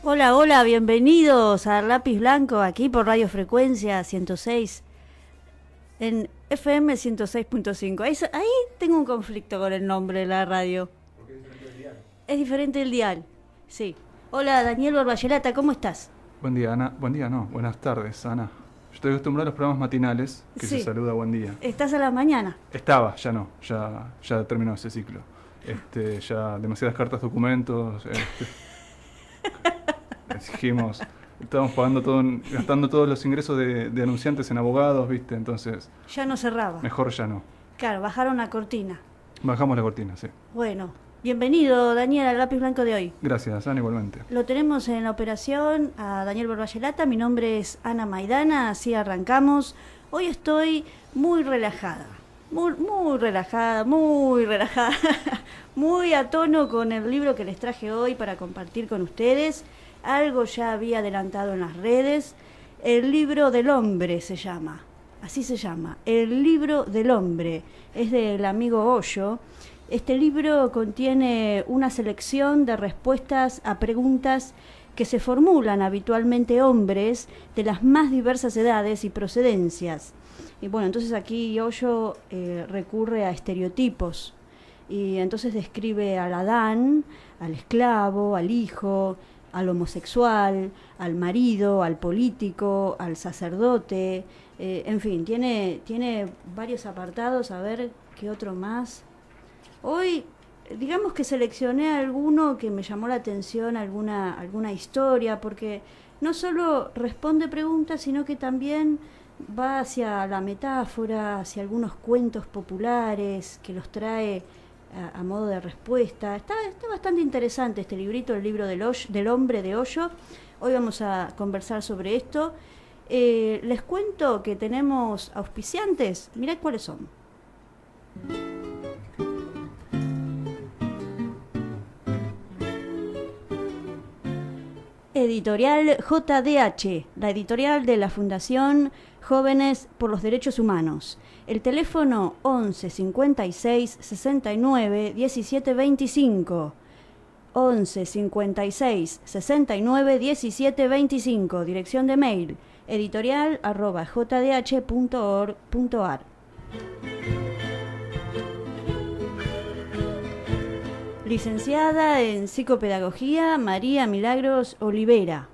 Hola, hola, bienvenidos a Lápiz Blanco, aquí por Radio Frecuencia 106, en FM 106.5. Ahí tengo un conflicto con el nombre de la radio. Porque es diferente del diario. Es diferente del dial, sí. Hola, Daniel Barbayelata, ¿cómo estás? Buen día, Ana. Buen día, no. Buenas tardes, Ana. Yo estoy acostumbrado a los programas matinales, que Sí. se saluda buen día. ¿Estás a la mañana? Estaba, ya no. Ya terminó ese ciclo. Ya demasiadas cartas, documentos. Exigimos. Estamos gastando todos los ingresos de anunciantes en abogados, ¿viste? Entonces, Ya no cerraba. mejor ya no. Claro, bajaron la cortina. Bajamos la cortina, sí. Bueno, bienvenido, Daniel, al Lápiz Blanco de hoy. Gracias, Ana, igualmente. Lo tenemos en la operación a Daniel Barbayelata, mi nombre es Ana Maidana, así arrancamos. Hoy estoy muy relajada, muy relajada, muy a tono con el libro que les traje hoy para compartir con ustedes. Algo ya había adelantado en las redes. El libro del hombre se llama, así se llama, El libro del hombre. Es del amigo Hoyo. Este libro contiene una selección de respuestas a preguntas que se formulan habitualmente hombres de las más diversas edades y procedencias. Y bueno, entonces aquí Hoyo recurre a estereotipos y entonces describe al Adán, al esclavo, al hijo, al homosexual, al marido, al político, al sacerdote, en fin, tiene varios apartados, a ver qué otro más. Hoy, digamos que seleccioné alguno que me llamó la atención, alguna historia, porque no solo responde preguntas, sino que también va hacia la metáfora, hacia algunos cuentos populares que los trae a modo de respuesta. Está bastante interesante este librito, el libro del hombre de Hoyo. Hoy vamos a conversar sobre esto. Les cuento que tenemos auspiciantes. Mirá cuáles son. Editorial JDH, la editorial de la Fundación Jóvenes por los Derechos Humanos. El teléfono 11 56 69 17 25. 11 56 69 17 25. Dirección de mail editorial@jdh.org.ar. Licenciada en Psicopedagogía María Milagros Olivera.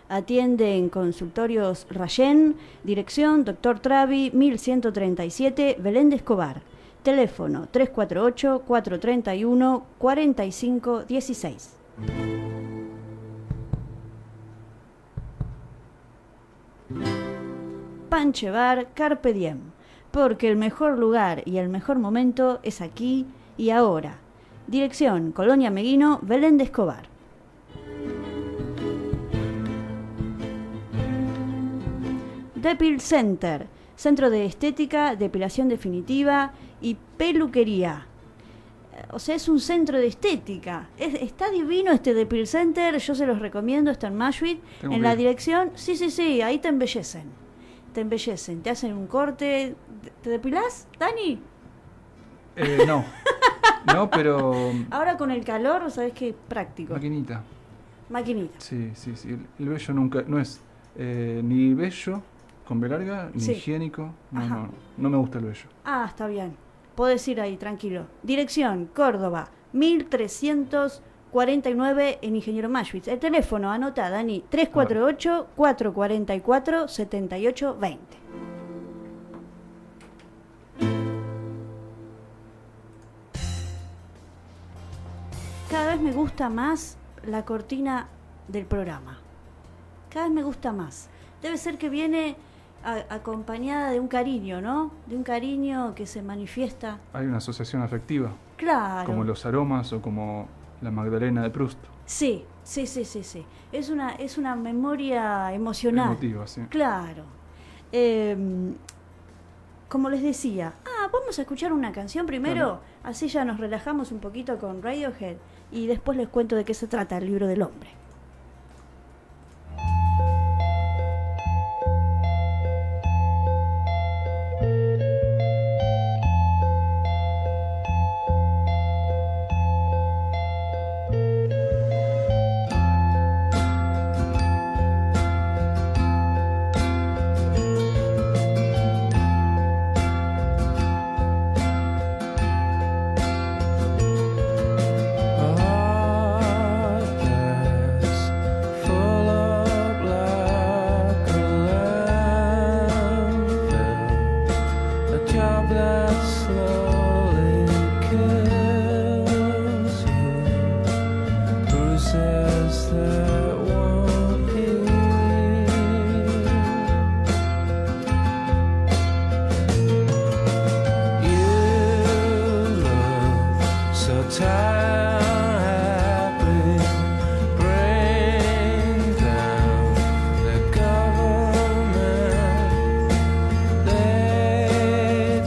Atiende en consultorios Rayén, dirección Dr. Travi 1137, Belén de Escobar. Teléfono 348-431-4516. Panche Bar Carpe Diem, porque el mejor lugar y el mejor momento es aquí y ahora. Dirección Colonia Meguino, Belén de Escobar. Depil Center, centro de estética, depilación definitiva y peluquería. O sea, es un centro de estética. Está divino este Depil Center, yo se los recomiendo, está en Mashuit, en la dirección. Sí, ahí te embellecen, te hacen un corte. ¿Te depilás, Dani? No. No, pero... Ahora con el calor, ¿sabes qué? Práctico. Maquinita. Maquinita. Sí. El vello nunca... No es ni bello con B larga, ni Sí. higiénico. No me gusta el vello. Ah, está bien. Podés ir ahí, tranquilo. Dirección, Córdoba, 1349 en Ingeniero Maschwitz. El teléfono, anota, Dani, 348-444-7820. Cada vez me gusta más la cortina del programa. Cada vez me gusta más. Debe ser que viene acompañada de un cariño, ¿no? De un cariño que se manifiesta. Hay una asociación afectiva. Claro. Como los aromas o como la Magdalena de Proust. Sí. Es una memoria emocional. Emotiva, sí. Claro. Como les decía, vamos a escuchar una canción primero, Claro. Así ya nos relajamos un poquito con Radiohead y después les cuento de qué se trata el libro del hombre. so tired, bring down the government. They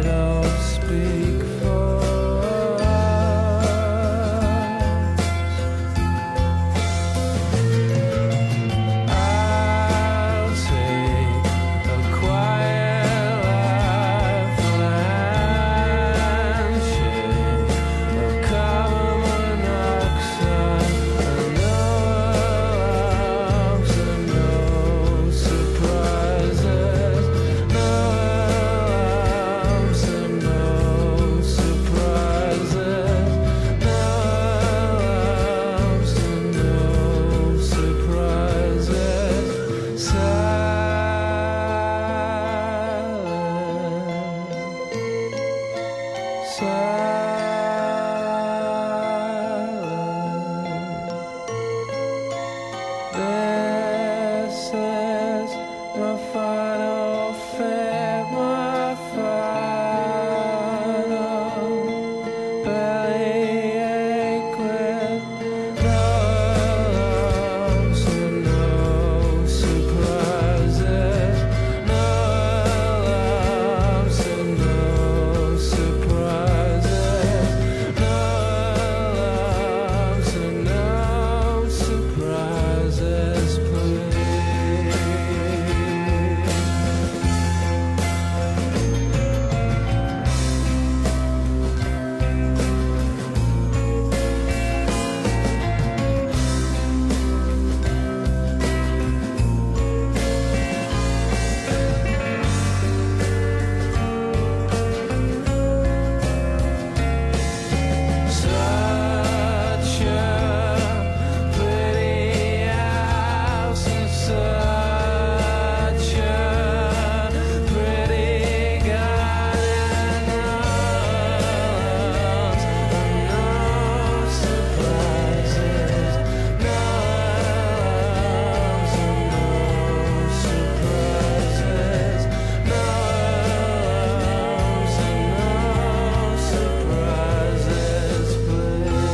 don't speak for I'll take a quiet life, landship of carbon monoxide, and no alarms and no surprises, no alarms and no surprises, no alarms and no surprises. This is my final fate, my final bellyache with no alarms and no surprises, no alarms and no surprises, no alarms and no surprises, please. Such a pretty house and such a pretty garden, no surprises, no alarms and no surprises, no alarms and no surprises, please.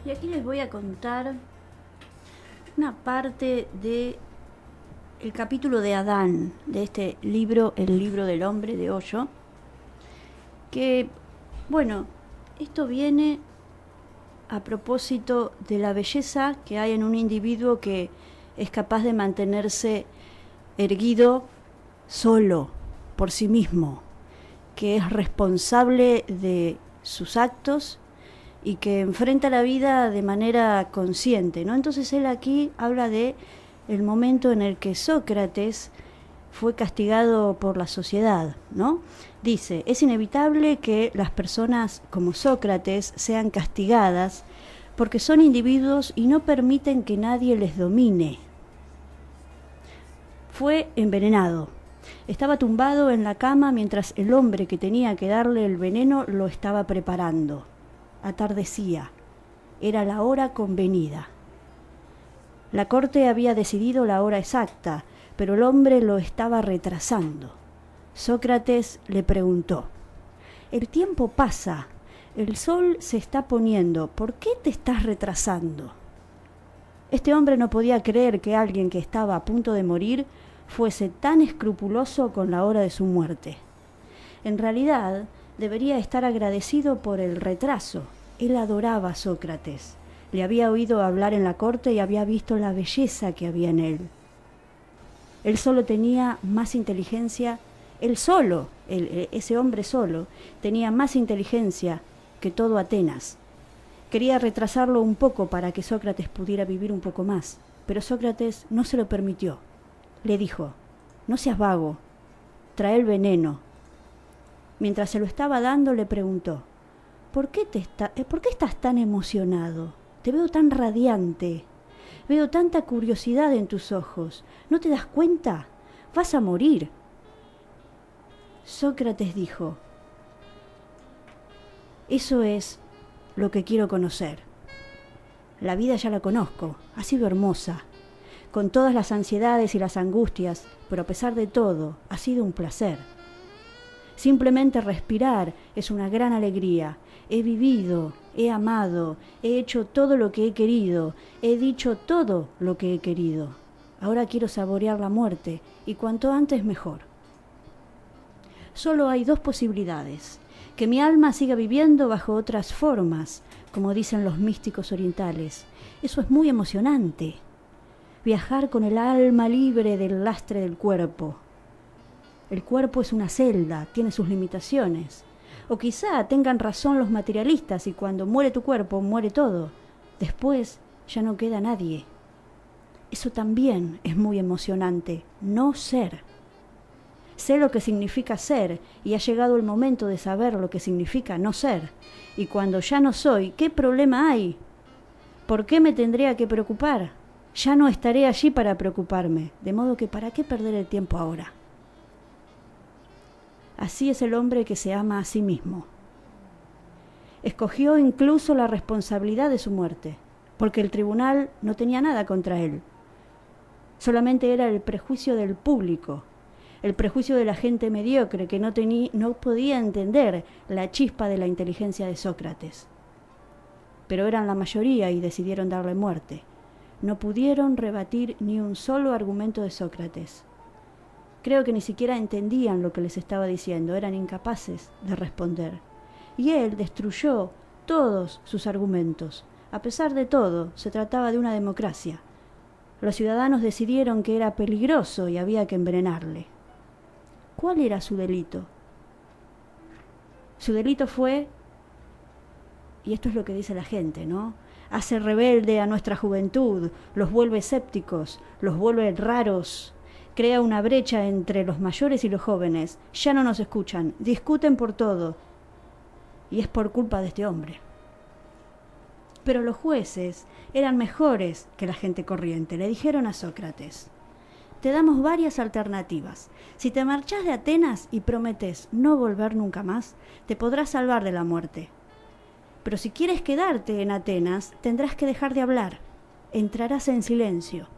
Y aquí les voy a contar una parte de el capítulo de Adán, de este libro, El libro del hombre de Osho, que, bueno, esto viene a propósito de la belleza que hay en un individuo que es capaz de mantenerse erguido solo, por sí mismo, que es responsable de sus actos y que enfrenta la vida de manera consciente, ¿no? Entonces él aquí habla de el momento en el que Sócrates fue castigado por la sociedad, ¿no? Dice, es inevitable que las personas como Sócrates sean castigadas porque son individuos y no permiten que nadie les domine. Fue envenenado. Estaba tumbado en la cama mientras el hombre que tenía que darle el veneno lo estaba preparando. Atardecía. Era la hora convenida. La corte había decidido la hora exacta, pero el hombre lo estaba retrasando. Sócrates le preguntó, «El tiempo pasa, el sol se está poniendo, ¿por qué te estás retrasando?» Este hombre no podía creer que alguien que estaba a punto de morir fuese tan escrupuloso con la hora de su muerte. En realidad, debería estar agradecido por el retraso. Él adoraba a Sócrates. Le había oído hablar en la corte y había visto la belleza que había en él. Él solo tenía más inteligencia, ese hombre solo, tenía más inteligencia que todo Atenas. Quería retrasarlo un poco para que Sócrates pudiera vivir un poco más, pero Sócrates no se lo permitió. Le dijo, no seas vago, trae el veneno. Mientras se lo estaba dando, le preguntó, ¿por qué estás tan emocionado? Te veo tan radiante. Veo tanta curiosidad en tus ojos. ¿No te das cuenta? Vas a morir. Sócrates dijo, eso es lo que quiero conocer. La vida ya la conozco, ha sido hermosa, con todas las ansiedades y las angustias, pero a pesar de todo, ha sido un placer. Simplemente respirar es una gran alegría. He vivido, he amado, he hecho todo lo que he querido, he dicho todo lo que he querido. Ahora quiero saborear la muerte, y cuanto antes mejor. Solo hay dos posibilidades: que mi alma siga viviendo bajo otras formas, como dicen los místicos orientales. Eso es muy emocionante. Viajar con el alma libre del lastre del cuerpo. El cuerpo es una celda, tiene sus limitaciones. O quizá tengan razón los materialistas y cuando muere tu cuerpo, muere todo. Después ya no queda nadie. Eso también es muy emocionante, no ser. Sé lo que significa ser y ha llegado el momento de saber lo que significa no ser. Y cuando ya no soy, ¿qué problema hay? ¿Por qué me tendría que preocupar? Ya no estaré allí para preocuparme, de modo que ¿para qué perder el tiempo ahora? Así es el hombre que se ama a sí mismo. Escogió incluso la responsabilidad de su muerte, porque el tribunal no tenía nada contra él. Solamente era el prejuicio del público, el prejuicio de la gente mediocre que no podía entender la chispa de la inteligencia de Sócrates. Pero eran la mayoría y decidieron darle muerte. No pudieron rebatir ni un solo argumento de Sócrates. Creo que ni siquiera entendían lo que les estaba diciendo, eran incapaces de responder. Y él destruyó todos sus argumentos. A pesar de todo, se trataba de una democracia. Los ciudadanos decidieron que era peligroso y había que envenenarle. ¿Cuál era su delito? Su delito fue, y esto es lo que dice la gente, ¿no? Hace rebelde a nuestra juventud, los vuelve escépticos, los vuelve raros, crea una brecha entre los mayores y los jóvenes. Ya no nos escuchan, discuten por todo. Y es por culpa de este hombre. Pero los jueces eran mejores que la gente corriente. Le dijeron a Sócrates, te damos varias alternativas. Si te marchás de Atenas y prometes no volver nunca más, te podrás salvar de la muerte. Pero si quieres quedarte en Atenas, tendrás que dejar de hablar. Entrarás en silencio.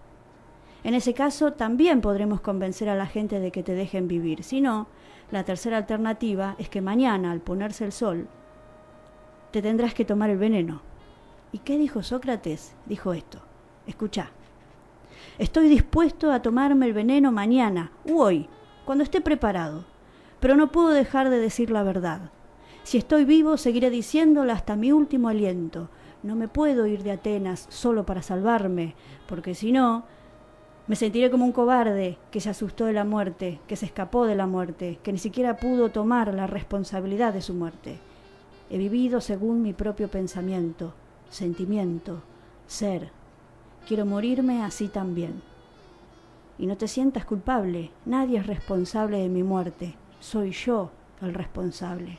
En ese caso, también podremos convencer a la gente de que te dejen vivir. Si no, la tercera alternativa es que mañana, al ponerse el sol, te tendrás que tomar el veneno. ¿Y qué dijo Sócrates? Dijo esto. Escuchá. Estoy dispuesto a tomarme el veneno mañana u hoy, cuando esté preparado. Pero no puedo dejar de decir la verdad. Si estoy vivo, seguiré diciéndola hasta mi último aliento. No me puedo ir de Atenas solo para salvarme, porque si no, me sentiré como un cobarde que se asustó de la muerte, que se escapó de la muerte, que ni siquiera pudo tomar la responsabilidad de su muerte. He vivido según mi propio pensamiento, sentimiento, ser. Quiero morirme así también. Y no te sientas culpable, nadie es responsable de mi muerte, soy yo el responsable.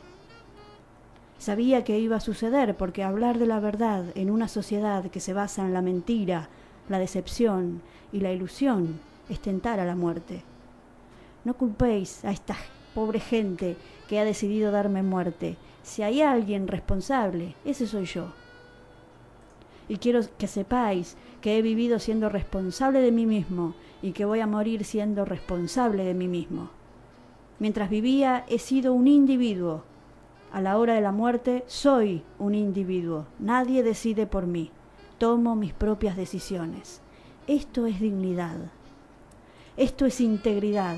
Sabía que iba a suceder porque hablar de la verdad en una sociedad que se basa en la mentira, la decepción y la ilusión es tentar a la muerte. No culpéis a esta pobre gente que ha decidido darme muerte. Si hay alguien responsable, ese soy yo. Y quiero que sepáis que he vivido siendo responsable de mí mismo y que voy a morir siendo responsable de mí mismo. Mientras vivía he sido un individuo. A la hora de la muerte soy un individuo. Nadie decide por mí. Tomo mis propias decisiones. Esto es dignidad. Esto es integridad.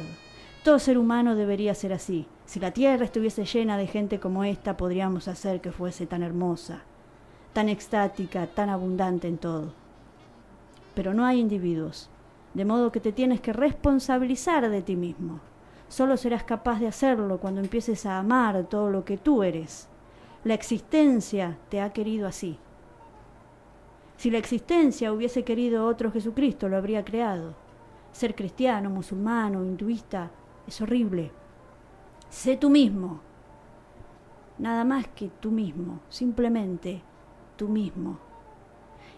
Todo ser humano debería ser así. Si la tierra estuviese llena de gente como esta, podríamos hacer que fuese tan hermosa, tan extática, tan abundante en todo. Pero no hay individuos, de modo que te tienes que responsabilizar de ti mismo. Solo serás capaz de hacerlo cuando empieces a amar todo lo que tú eres. La existencia te ha querido así. Si la existencia hubiese querido otro Jesucristo, lo habría creado. Ser cristiano, musulmán o hinduista es horrible. Sé tú mismo. nada más que tú mismo, simplemente tú mismo.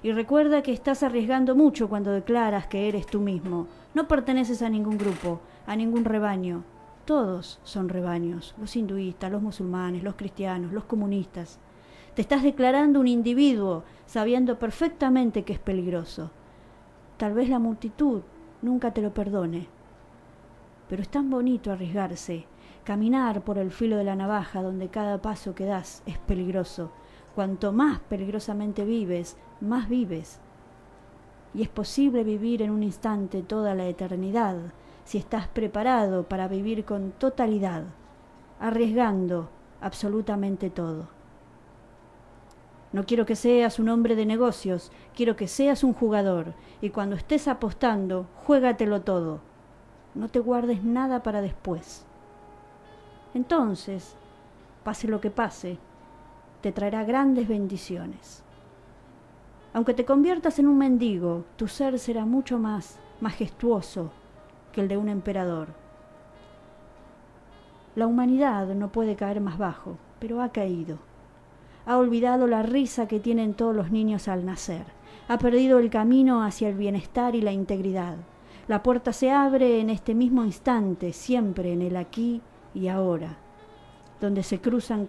Y recuerda que estás arriesgando mucho cuando declaras que eres tú mismo. No perteneces a ningún grupo, a ningún rebaño. Todos son rebaños, los hinduistas, los musulmanes, los cristianos, los comunistas. Te estás declarando un individuo, sabiendo perfectamente que es peligroso. Tal vez la multitud nunca te lo perdone. Pero es tan bonito arriesgarse, caminar por el filo de la navaja donde cada paso que das es peligroso. Cuanto más peligrosamente vives, más vives. Y es posible vivir en un instante toda la eternidad si estás preparado para vivir con totalidad, arriesgando absolutamente todo. No quiero que seas un hombre de negocios, quiero que seas un jugador, y cuando estés apostando, juégatelo todo. No te guardes nada para después. Entonces, pase lo que pase, te traerá grandes bendiciones. Aunque te conviertas en un mendigo, tu ser será mucho más majestuoso que el de un emperador. La humanidad no puede caer más bajo, pero ha caído. Ha olvidado la risa que tienen todos los niños al nacer. Ha perdido el camino hacia el bienestar y la integridad. La puerta se abre en este mismo instante, siempre en el aquí y ahora, donde se cruzan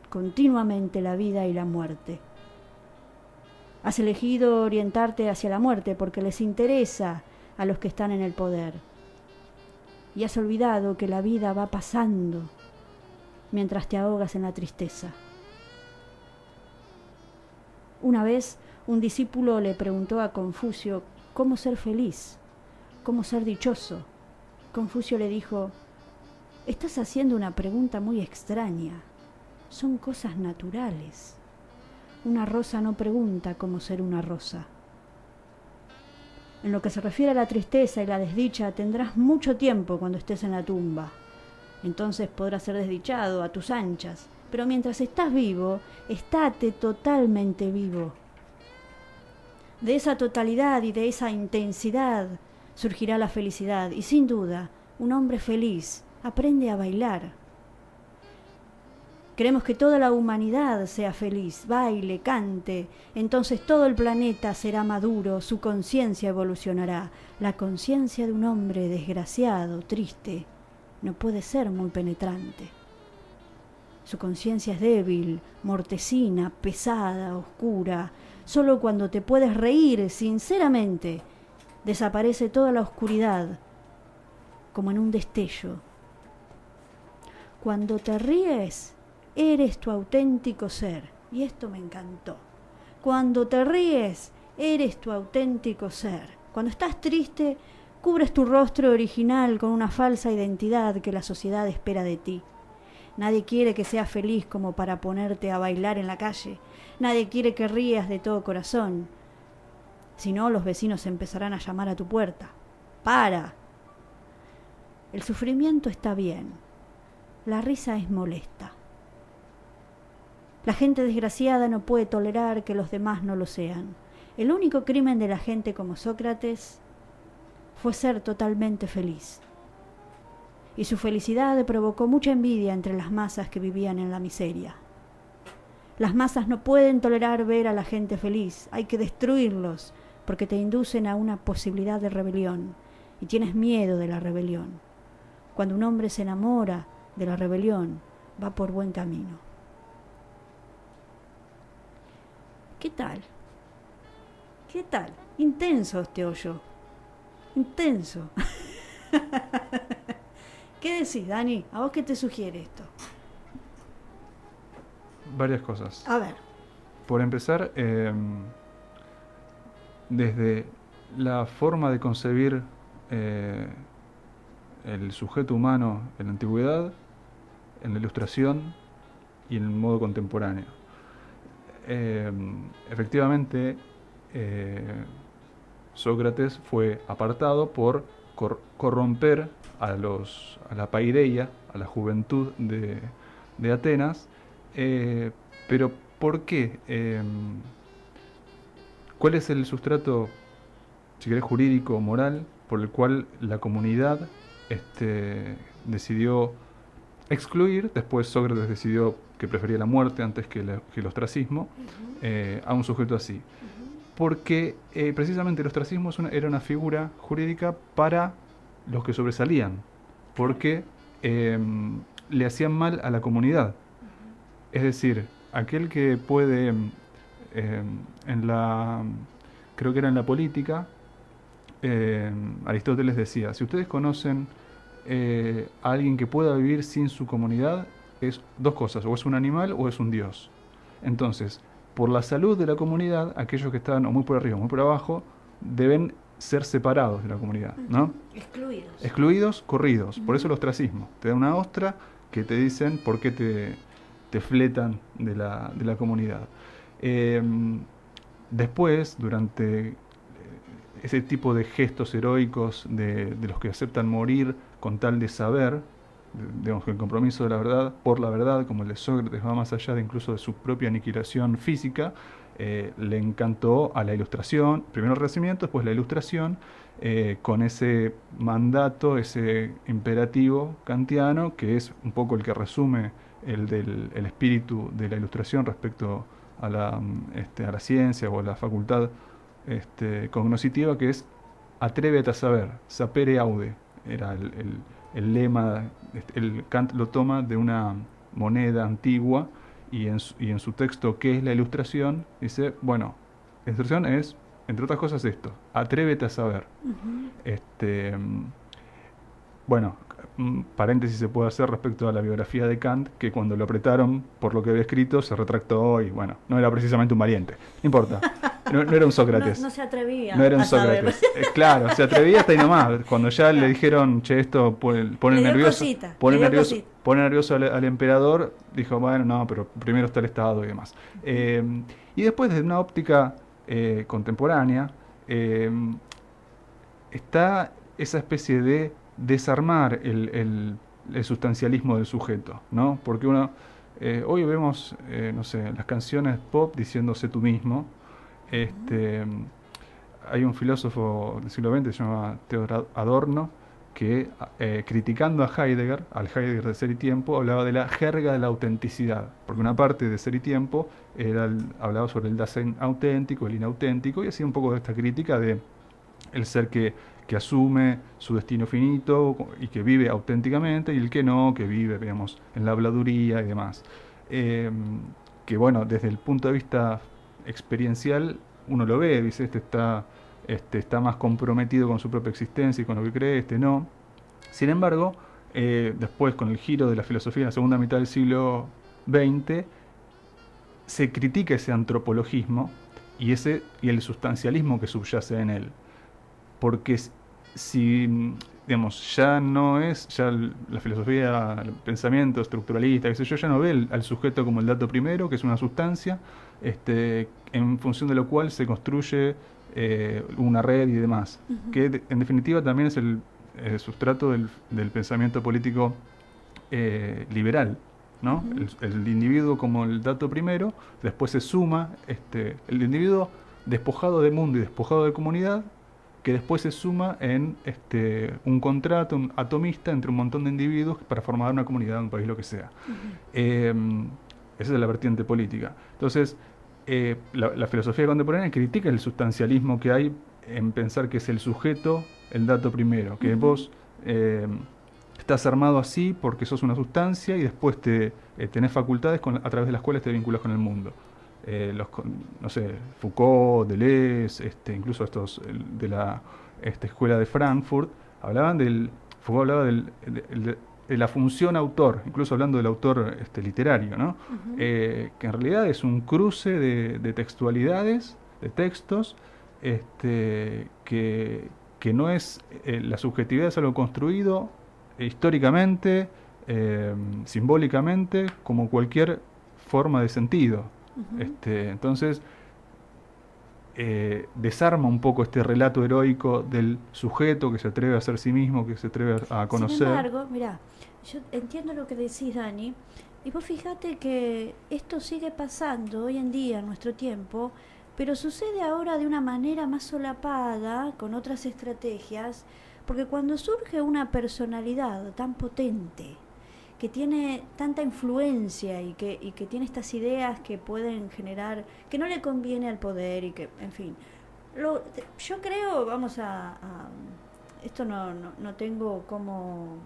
continuamente la vida y la muerte. Has elegido orientarte hacia la muerte porque les interesa a los que están en el poder. Y has olvidado que la vida va pasando mientras te ahogas en la tristeza. Una vez un discípulo le preguntó a Confucio cómo ser feliz, cómo ser dichoso. Confucio le dijo: estás haciendo una pregunta muy extraña. Son cosas naturales. Una rosa no pregunta cómo ser una rosa. En lo que se refiere a la tristeza y la desdicha, tendrás mucho tiempo cuando estés en la tumba. Entonces podrás ser desdichado a tus anchas, pero mientras estás vivo, estate totalmente vivo. De esa totalidad y de esa intensidad surgirá la felicidad, y sin duda, un hombre feliz aprende a bailar. Queremos que toda la humanidad sea feliz, baile, cante. Entonces todo el planeta será maduro, su conciencia evolucionará. La conciencia de un hombre desgraciado, triste, no puede ser muy penetrante. Su conciencia es débil, mortecina, pesada, oscura. Solo cuando te puedes reír sinceramente, desaparece toda la oscuridad, como en un destello. Cuando te ríes, eres tu auténtico ser. Y esto me encantó. Cuando te ríes, eres tu auténtico ser. Cuando estás triste, cubres tu rostro original con una falsa identidad que la sociedad espera de ti. Nadie quiere que seas feliz como para ponerte a bailar en la calle. Nadie quiere que rías de todo corazón. Si no, los vecinos empezarán a llamar a tu puerta. ¡Para! El sufrimiento está bien. La risa es molesta. La gente desgraciada no puede tolerar que los demás no lo sean. El único crimen de la gente como Sócrates fue ser totalmente feliz. Y su felicidad provocó mucha envidia entre las masas que vivían en la miseria. Las masas no pueden tolerar ver a la gente feliz. Hay que destruirlos porque te inducen a una posibilidad de rebelión. Y tienes miedo de la rebelión. Cuando un hombre se enamora de la rebelión, va por buen camino. ¿Qué tal? ¿Qué tal? Intenso este hoyo. Intenso. ¿Qué decís, Dani? ¿A vos qué te sugiere esto? Varias cosas. A ver. Por empezar, desde la forma de concebir el sujeto humano en la antigüedad, en la ilustración y en el modo contemporáneo. Efectivamente, Sócrates fue apartado por corromper a la paideia, a la juventud de Atenas, pero ¿por qué? ¿Cuál es el sustrato, si querés, jurídico o moral por el cual la comunidad decidió excluir? Después Sócrates decidió que prefería la muerte antes que el ostracismo, a un sujeto así. Porque precisamente el ostracismo era una figura jurídica para los que sobresalían, porque le hacían mal a la comunidad. Es decir, aquel que puede, creo que era en la política, Aristóteles decía, si ustedes conocen a alguien que pueda vivir sin su comunidad, es dos cosas, o es un animal o es un dios. Entonces, por la salud de la comunidad, aquellos que están o muy por arriba o muy por abajo, deben ser separados de la comunidad, ¿no? Excluidos. Excluidos, corridos. Por eso el ostracismo. Te da una ostra que te dicen por qué te fletan de la comunidad. Después, durante ese tipo de gestos heroicos de los que aceptan morir con tal de saber, digamos que el compromiso de la verdad por la verdad, como el de Sócrates, va más allá de incluso de su propia aniquilación física, le encantó a la Ilustración, primero el Renacimiento, después la Ilustración, con ese mandato, ese imperativo kantiano, que es un poco el que resume el espíritu de la Ilustración respecto a la ciencia o a la facultad cognoscitiva, que es atrévete a saber, sapere aude, era el lema. El Kant lo toma de una moneda antigua y en su texto ¿qué es la Ilustración? Dice, bueno, la Ilustración es, entre otras cosas, esto, atrévete a saber. Bueno, paréntesis se puede hacer respecto a la biografía de Kant, que cuando lo apretaron por lo que había escrito se retractó y bueno, no era precisamente un valiente, no importa, no era un Sócrates. No se atrevía. No era un a saber. Sócrates. Claro, se atrevía hasta ahí nomás. Cuando ya le dijeron, che, esto pone nervioso, pone nervioso al emperador, dijo, bueno, no, pero primero está el Estado y demás. Y después, desde una óptica contemporánea, está esa especie de desarmar el sustancialismo del sujeto, ¿no? Porque hoy vemos, no sé, las canciones pop diciendo sé tú mismo. Hay un filósofo del siglo XX que se llama Theodor Adorno que criticando a Heidegger, al Heidegger de Ser y Tiempo, hablaba de la jerga de la autenticidad, porque una parte de Ser y Tiempo hablaba sobre el Dasein auténtico, el inauténtico, y hacía un poco de esta crítica de el ser que asume su destino finito y que vive auténticamente, y el que no, que vive, digamos, en la habladuría y demás. Que bueno, desde el punto de vista experiencial, uno lo ve, dice, está más comprometido con su propia existencia y con lo que cree, no. Sin embargo, después, con el giro de la filosofía en la segunda mitad del siglo XX, se critica ese antropologismo y el sustancialismo que subyace en él. Porque si, digamos, ya no es, ya la filosofía, el pensamiento estructuralista, qué sé yo, ya no ve al sujeto como el dato primero, que es una sustancia, en función de lo cual se construye una red y demás, que en definitiva también es el sustrato del pensamiento político liberal, ¿no? El individuo como el dato primero, después se suma el individuo despojado de mundo y despojado de comunidad, que después se suma en un contrato un atomista entre un montón de individuos para formar una comunidad, un país, lo que sea. Esa es la vertiente política. Entonces, la filosofía contemporánea critica el sustancialismo que hay en pensar que es el sujeto el dato primero, que vos estás armado así porque sos una sustancia y después tenés facultades a través de las cuales te vinculas con el mundo. No sé, Foucault, Deleuze, incluso estos de la escuela de Frankfurt, Foucault hablaba de la función autor, incluso hablando del autor literario, ¿no? Que en realidad es un cruce de textualidades, de textos, que no es, la subjetividad es algo construido históricamente, simbólicamente, como cualquier forma de sentido. Entonces desarma un poco este relato heroico del sujeto que se atreve a ser sí mismo, que se atreve a conocer. Sin embargo, mirá, yo entiendo lo que decís, Dani, y vos fíjate que esto sigue pasando hoy en día, en nuestro tiempo, pero sucede ahora de una manera más solapada, con otras estrategias, porque cuando surge una personalidad tan potente que tiene tanta influencia y que tiene estas ideas que pueden generar, que no le conviene al poder y que, en fin. Yo creo, esto no tengo cómo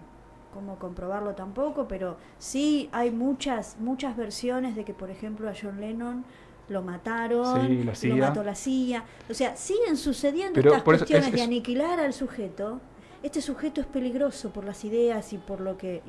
comprobarlo tampoco, pero sí hay muchas versiones de que, por ejemplo, a John Lennon lo mataron, Sí, la CIA. lo mató la CIA. O sea, siguen sucediendo Pero estas por eso cuestiones es- de es- aniquilar al sujeto. Este sujeto es peligroso por las ideas y por lo que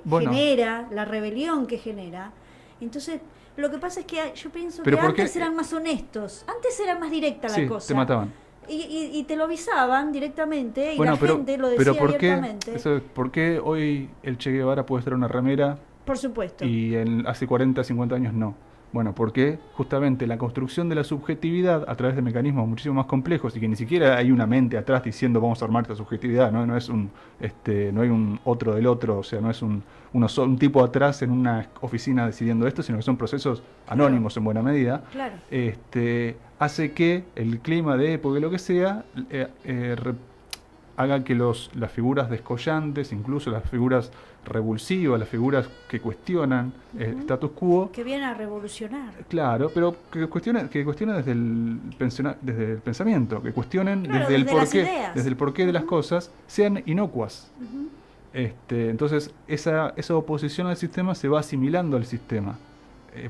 Bueno. genera, la rebelión que genera. Entonces, lo que pasa es que yo pienso Pero que ¿por qué? antes eran más honestos, antes era más directa la Sí, cosa. te mataban. Y te lo avisaban directamente y Bueno, la gente lo decía pero ¿por qué, abiertamente. ¿por qué hoy el Che Guevara puede estar una remera Por supuesto. y hace 40, 50 años no? Bueno, porque justamente la construcción de la subjetividad a través de mecanismos muchísimo más complejos y que ni siquiera hay una mente atrás diciendo vamos a armar esta subjetividad, no, no es no hay un otro del otro, o sea, no es un tipo atrás en una oficina decidiendo esto, sino que son procesos anónimos en buena medida. Claro. Hace que el clima de época y lo que sea haga que las figuras descollantes, incluso las figuras revulsivas, las figuras que cuestionan el status quo, Que viene a revolucionar. claro, pero que cuestionen desde desde el pensamiento, que cuestionen Claro, desde el desde las porqué, ideas. desde el porqué de las cosas, sean inocuas. Ujú. Entonces, esa oposición al sistema se va asimilando al sistema.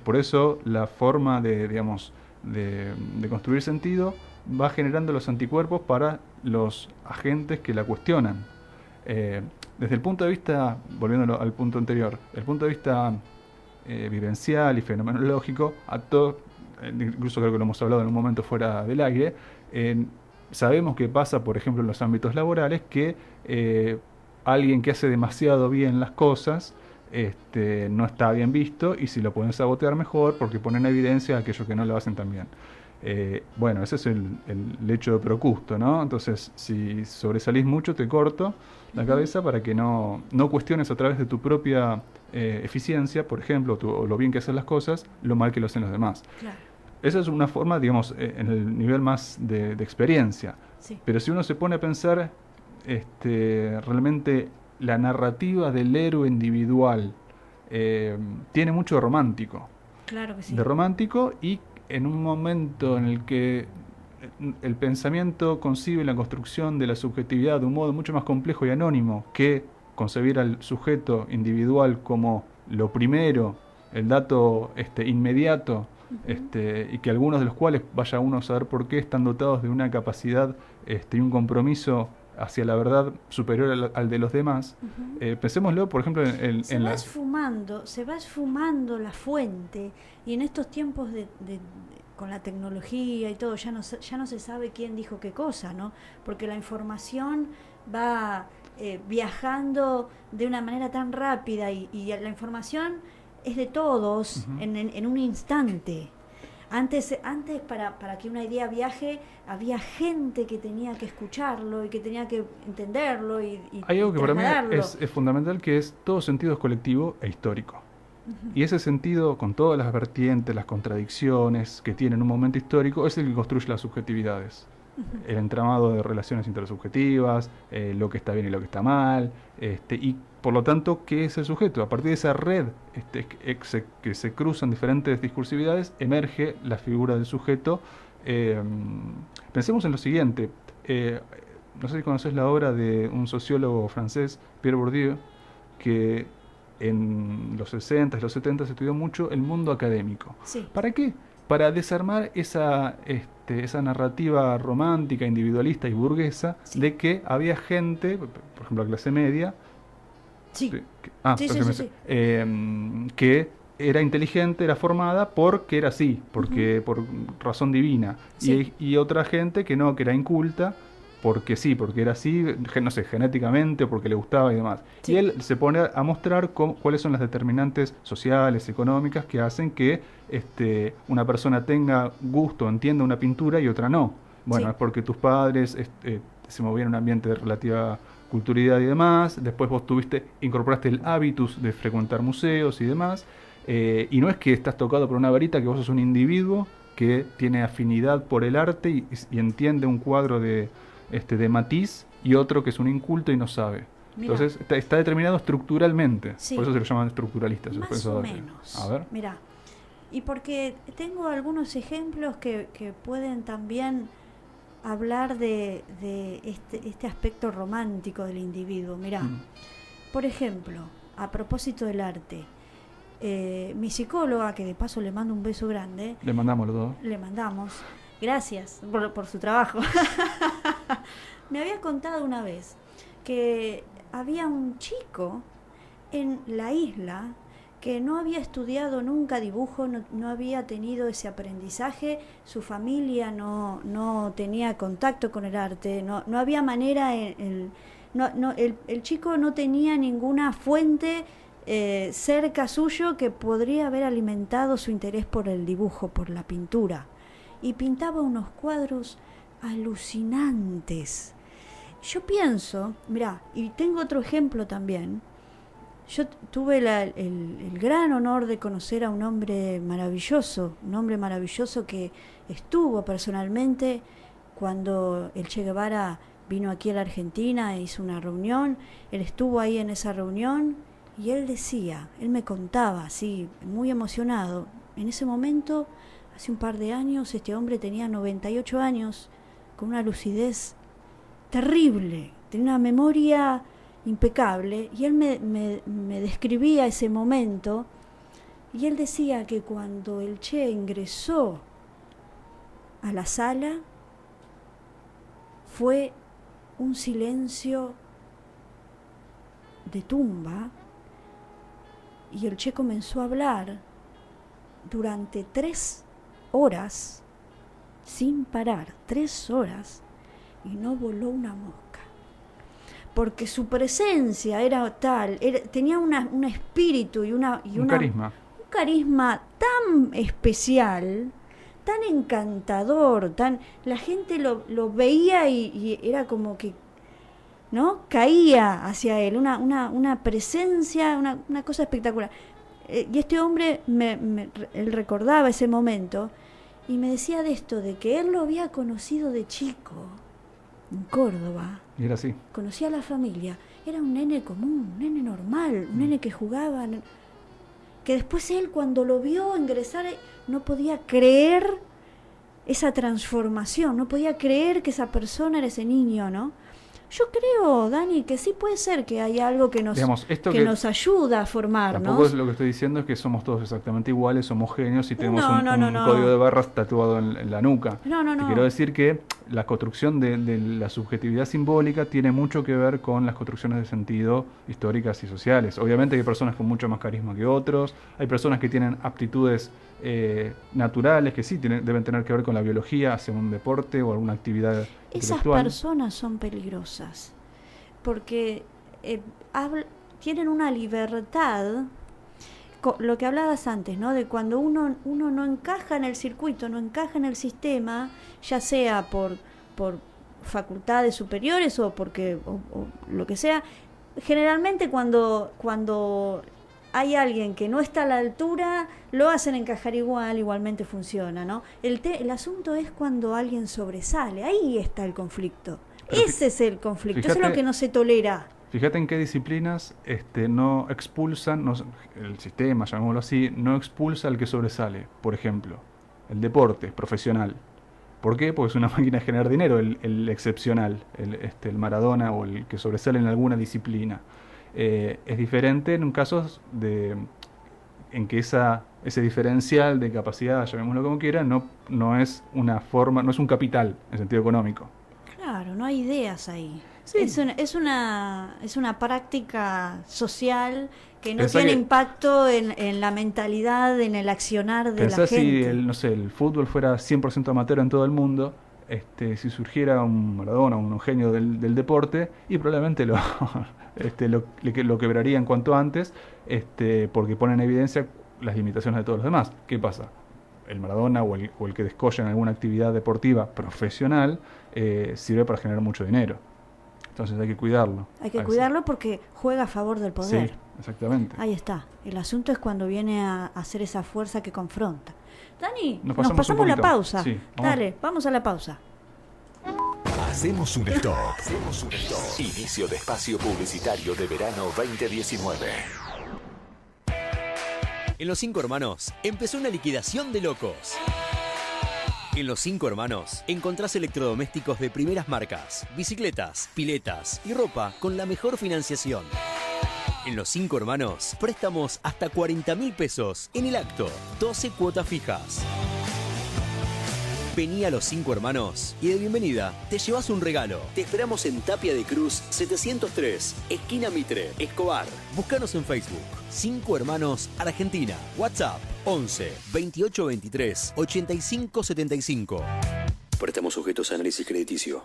Por eso la forma de construir sentido va generando los anticuerpos para los agentes que la cuestionan. Desde el punto de vista, volviendo al punto anterior, el punto de vista vivencial y fenomenológico, incluso creo que lo hemos hablado en un momento fuera del aire, sabemos que pasa, por ejemplo, en los ámbitos laborales, que alguien que hace demasiado bien las cosas no está bien visto, y si lo pueden sabotear mejor porque ponen en evidencia a aquellos que no lo hacen tan bien. Bueno, ese es el hecho de Procusto, ¿no? Entonces, si sobresalís mucho, te corto la cabeza para que no cuestiones a través de tu propia eficiencia, por ejemplo, o lo bien que haces las cosas, lo mal que lo hacen los demás. Claro. Esa es una forma, digamos, en el nivel más de experiencia. Sí. Pero si uno se pone a pensar realmente la narrativa del héroe individual tiene mucho de romántico. Claro que sí. De romántico, y en un momento en el que el pensamiento concibe la construcción de la subjetividad de un modo mucho más complejo y anónimo que concebir al sujeto individual como lo primero, el dato inmediato, y que algunos de los cuales, vaya uno a saber por qué, están dotados de una capacidad y un compromiso hacia la verdad superior al de los demás. Pensémoslo, por ejemplo, Se va esfumando la fuente, y en estos tiempos con la tecnología y todo, ya no se sabe quién dijo qué cosa, ¿no? Porque la información va viajando de una manera tan rápida, y la información es de todos en un instante. Antes para que una idea viaje, había gente que tenía que escucharlo y que tenía que entenderlo y Hay algo que para mí trasladarlo. es fundamental, que es todo sentido es colectivo e histórico. Y ese sentido, con todas las vertientes, las contradicciones que tiene en un momento histórico, es el que construye las subjetividades. El entramado de relaciones intersubjetivas, lo que está bien y lo que está mal, y por lo tanto, ¿qué es el sujeto? A partir de esa red que se cruzan diferentes discursividades, emerge la figura del sujeto. Pensemos en lo siguiente. No sé si conoces la obra de un sociólogo francés, Pierre Bourdieu, que en los 60 y los 70 se estudió mucho el mundo académico. Sí. ¿Para qué? Para desarmar esa narrativa romántica, individualista y burguesa, Sí. de que había gente, por ejemplo la clase media, Sí. sí, Sí. que era inteligente, era formada porque era así, por razón divina. Sí. Y otra gente que no, que era inculta, porque sí, porque era así, no sé, genéticamente, porque le gustaba y demás. Sí. Y él se pone a mostrar cuáles son las determinantes sociales, económicas, que hacen que una persona tenga gusto, entienda una pintura y otra no. Bueno, Sí. es porque tus padres se movían en un ambiente de relativa culturalidad y demás, después vos incorporaste el hábitus de frecuentar museos y demás, y no es que estás tocado por una varita, que vos sos un individuo que tiene afinidad por el arte y entiende un cuadro de Matisse, y otro que es un inculto y no sabe. Mirá. Entonces está determinado estructuralmente. Sí. Por eso se lo llaman estructuralistas. los Más o pensadores. menos. A ver. Mirá. Y porque tengo algunos ejemplos que pueden también hablar de este aspecto romántico del individuo. Mirá, por ejemplo, a propósito del arte, mi psicóloga, que de paso le mando un beso grande, Le mandamos los dos. le mandamos, gracias por su trabajo, me había contado una vez que había un chico en la isla que no había estudiado nunca dibujo, no había tenido ese aprendizaje, su familia no tenía contacto con el arte, no había manera, el chico no tenía ninguna fuente cerca suyo que podría haber alimentado su interés por el dibujo, por la pintura. Y pintaba unos cuadros alucinantes. Yo pienso, mirá, y tengo otro ejemplo también. Yo tuve el gran honor de conocer a un hombre maravilloso que estuvo personalmente cuando el Che Guevara vino aquí a la Argentina e hizo una reunión. Él estuvo ahí en esa reunión y él me contaba así, muy emocionado. En ese momento, hace un par de años, este hombre tenía 98 años, con una lucidez terrible, tenía una memoria impecable, y él me describía ese momento, y él decía que cuando el Che ingresó a la sala fue un silencio de tumba, y el Che comenzó a hablar durante 3 horas sin parar, 3 horas, y no voló una mosca. Porque su presencia era tal, tenía un espíritu y un carisma tan especial, tan encantador, la gente lo veía y era como que, ¿no?, caía hacia él, una presencia, una cosa espectacular. Y este hombre, él recordaba ese momento y me decía de esto, de que él lo había conocido de chico en Córdoba. Y era así. Conocía a la familia. Era un nene común, un nene normal, un nene que jugaba. Que después él, cuando lo vio ingresar, no podía creer esa transformación, no podía creer que esa persona era ese niño, ¿no? Yo creo, Dani, que sí puede ser que hay algo que nos, Digamos, esto que nos ayuda a formarnos. Tampoco es lo que estoy diciendo es que somos todos exactamente iguales, homogéneos y tenemos un No. código de barras tatuado en la nuca. No. Te quiero decir que la construcción de la subjetividad simbólica tiene mucho que ver con las construcciones de sentido históricas y sociales. Obviamente hay personas con mucho más carisma que otros, hay personas que tienen aptitudes naturales que sí deben tener que ver con la biología, hacia un deporte o alguna actividad Esas intelectual. personas son peligrosas porque tienen una libertad, lo que hablabas antes, ¿no?, de cuando uno no encaja en el circuito, no encaja en el sistema, ya sea por facultades superiores o porque o lo que sea. Generalmente cuando hay alguien que no está a la altura, lo hacen encajar igualmente funciona, ¿no? El asunto es cuando alguien sobresale, ahí está el conflicto. Ese es el conflicto, eso es lo que no se tolera. Fíjate en qué disciplinas no expulsan, el sistema, llamémoslo así, no expulsa al que sobresale. Por ejemplo, el deporte profesional. ¿Por qué? Porque es una máquina de generar dinero, el excepcional, el Maradona o el que sobresale en alguna disciplina. Es diferente en casos en que ese diferencial de capacidad, llamémoslo como quiera, no es una forma, no es un capital en sentido económico. Claro, no hay ideas ahí. Sí. Es una práctica social que no Pensá tiene que impacto en la mentalidad, en el accionar de Pensá la si gente. el fútbol fuera 100% amateur en todo el mundo, si surgiera un Maradona, un genio del deporte, y probablemente lo quebrarían cuanto antes, porque pone en evidencia las limitaciones de todos los demás. ¿Qué pasa? El Maradona o el que descolla en alguna actividad deportiva profesional sirve para generar mucho dinero. Entonces hay que cuidarlo. Hay que cuidarlo porque juega a favor del poder. Sí, exactamente. Ahí está. El asunto es cuando viene a hacer esa fuerza que confronta. Dani, Nos nos pasamos pasamos un la poquito. pausa. Sí, vamos. Dale, vamos a la pausa. Hacemos un stop. Inicio de espacio publicitario de verano 2019. En Los Cinco Hermanos empezó una liquidación de locos. En Los Cinco Hermanos encontrás electrodomésticos de primeras marcas, bicicletas, piletas y ropa con la mejor financiación. En Los Cinco Hermanos, préstamos hasta 40.000 pesos en el acto, 12 cuotas fijas. Vení a Los Cinco Hermanos y de bienvenida te llevas un regalo. Te esperamos en Tapia de Cruz 703, esquina Mitre, Escobar. Búscanos en Facebook, Cinco Hermanos Argentina. WhatsApp 11 28 23 85 75. Préstamos sujetos a análisis crediticio.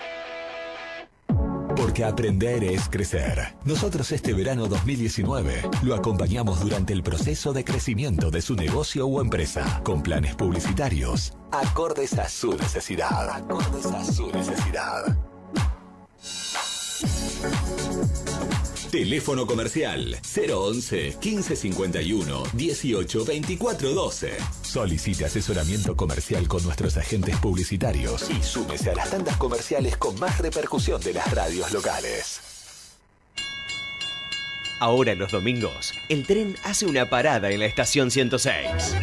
Porque aprender es crecer. Nosotros este verano 2019 lo acompañamos durante el proceso de crecimiento de su negocio o empresa, con planes publicitarios acordes a su necesidad. Acordes a su necesidad. Teléfono comercial 011 1551 18 24 12. Solicite asesoramiento comercial con nuestros agentes publicitarios y súmese a las tandas comerciales con más repercusión de las radios locales. Ahora los domingos, el tren hace una parada en la estación 106.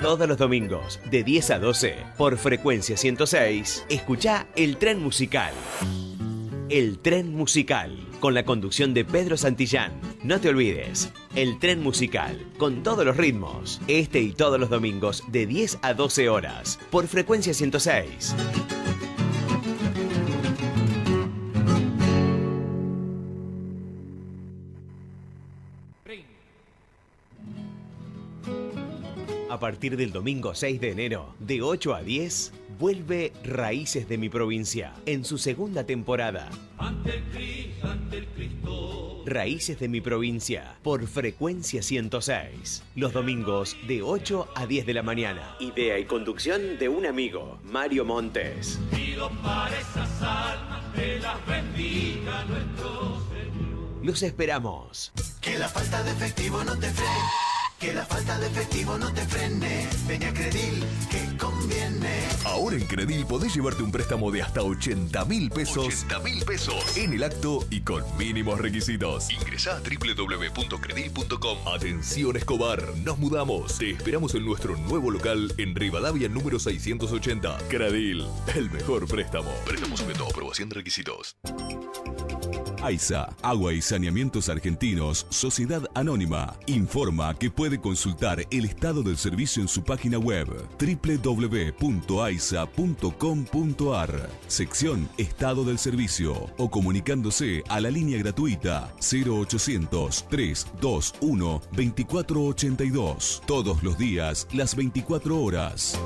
Todos los domingos, de 10 a 12, por frecuencia 106, escuchá El Tren Musical. El Tren Musical, con la conducción de Pedro Santillán. No te olvides, El Tren Musical, con todos los ritmos. Este y todos los domingos, de 10 a 12 horas, por frecuencia 106. A partir del domingo 6 de enero, de 8 a 10, vuelve Raíces de mi provincia, en su segunda temporada. Raíces de mi provincia, por frecuencia 106. Los domingos, de 8 a 10 de la mañana. Idea y conducción de un amigo, Mario Montes. Pido para esas almas que las bendiga nuestro Señor. Los esperamos. Que la falta de efectivo no te frene. Que la falta de efectivo no te frene. Ven a Credil, que conviene. Ahora en Credil podés llevarte un préstamo de hasta 80.000 pesos. 80.000 pesos. En el acto y con mínimos requisitos. Ingresá a www.credil.com. Atención Escobar, nos mudamos. Te esperamos en nuestro nuevo local en Rivadavia número 680. Credil, el mejor préstamo. Préstamo sujeto a aprobación de requisitos. AISA, Agua y Saneamientos Argentinos, Sociedad Anónima, informa que puede consultar el estado del servicio en su página web www.aisa.com.ar, sección Estado del Servicio, o comunicándose a la línea gratuita 0800 321 2482, todos los días, las 24 horas.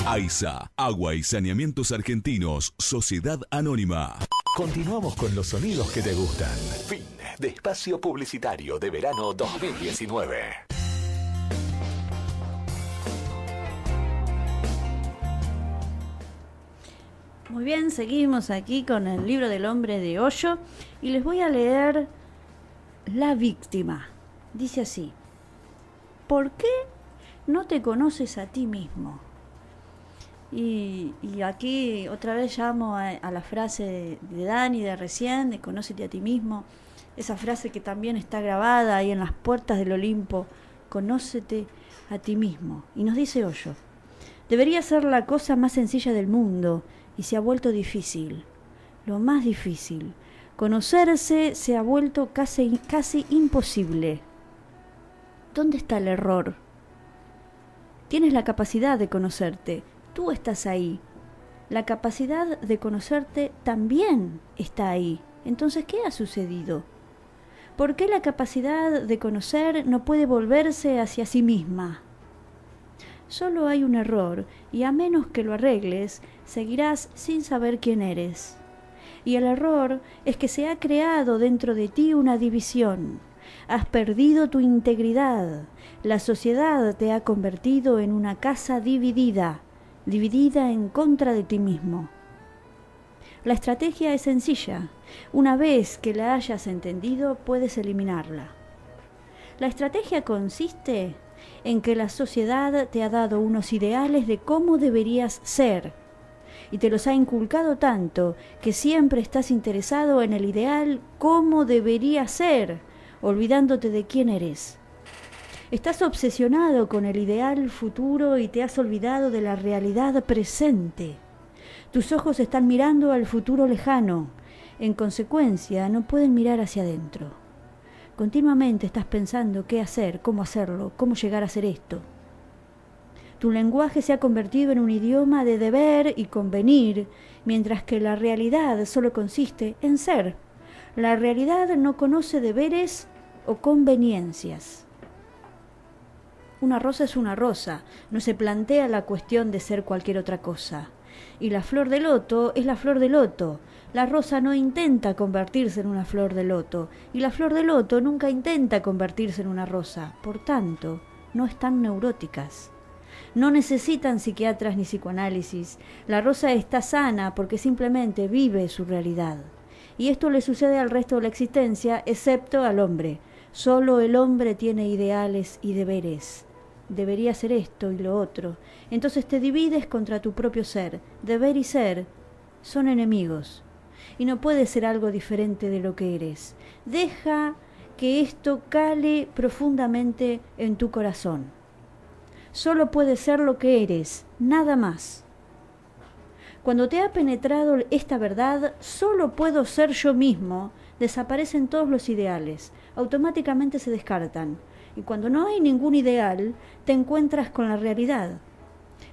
AISA, Agua y Saneamientos Argentinos, Sociedad Anónima. Continuamos con los sonidos que te gustan. Fin de espacio publicitario de verano 2019. Muy bien, seguimos aquí con el libro del hombre de Hoyo y les voy a leer La víctima. Dice así: ¿por qué no te conoces a ti mismo? Y aquí otra vez llamo a la frase de Dani de recién, de conócete a ti mismo, esa frase que también está grabada ahí en las puertas del Olimpo, conócete a ti mismo. Y nos dice Hoyo: debería ser la cosa más sencilla del mundo y se ha vuelto difícil, lo más difícil. Conocerse se ha vuelto casi imposible. ¿Dónde está el error? Tienes la capacidad de conocerte. Tú estás ahí. La capacidad de conocerte también está ahí. Entonces, ¿qué ha sucedido? ¿Por qué la capacidad de conocer no puede volverse hacia sí misma? Solo hay un error, y a menos que lo arregles, seguirás sin saber quién eres. Y el error es que se ha creado dentro de ti una división. Has perdido tu integridad. La sociedad te ha convertido en una casa dividida en contra de ti mismo. La estrategia es sencilla. Una vez que la hayas entendido, puedes eliminarla. La estrategia consiste en que la sociedad te ha dado unos ideales de cómo deberías ser. y te los ha inculcado tanto que siempre estás interesado en el ideal cómo debería ser, olvidándote de quién eres. Estás obsesionado con el ideal futuro y te has olvidado de la realidad presente. Tus ojos están mirando al futuro lejano. En consecuencia, no pueden mirar hacia adentro. Continuamente estás pensando qué hacer, cómo hacerlo, cómo llegar a hacer esto. Tu lenguaje se ha convertido en un idioma de deber y convenir, mientras que la realidad solo consiste en ser. La realidad no conoce deberes o conveniencias. Una rosa es una rosa, no se plantea la cuestión de ser cualquier otra cosa. Y la flor de loto es la flor de loto. La rosa no intenta convertirse en una flor de loto, y la flor de loto nunca intenta convertirse en una rosa. Por tanto, no están neuróticas. No necesitan psiquiatras ni psicoanálisis. La rosa está sana porque simplemente vive su realidad. Y esto le sucede al resto de la existencia, excepto al hombre. Solo el hombre tiene ideales y deberes. Debería ser esto y lo otro. Entonces te divides contra tu propio ser. Deber y ser son enemigos. Y no puedes ser algo diferente de lo que eres. Deja que esto cale profundamente en tu corazón. Solo puedes ser lo que eres, nada más. Cuando te ha penetrado esta verdad, solo puedo ser yo mismo, desaparecen todos los ideales, automáticamente se descartan. Y cuando no hay ningún ideal, te encuentras con la realidad.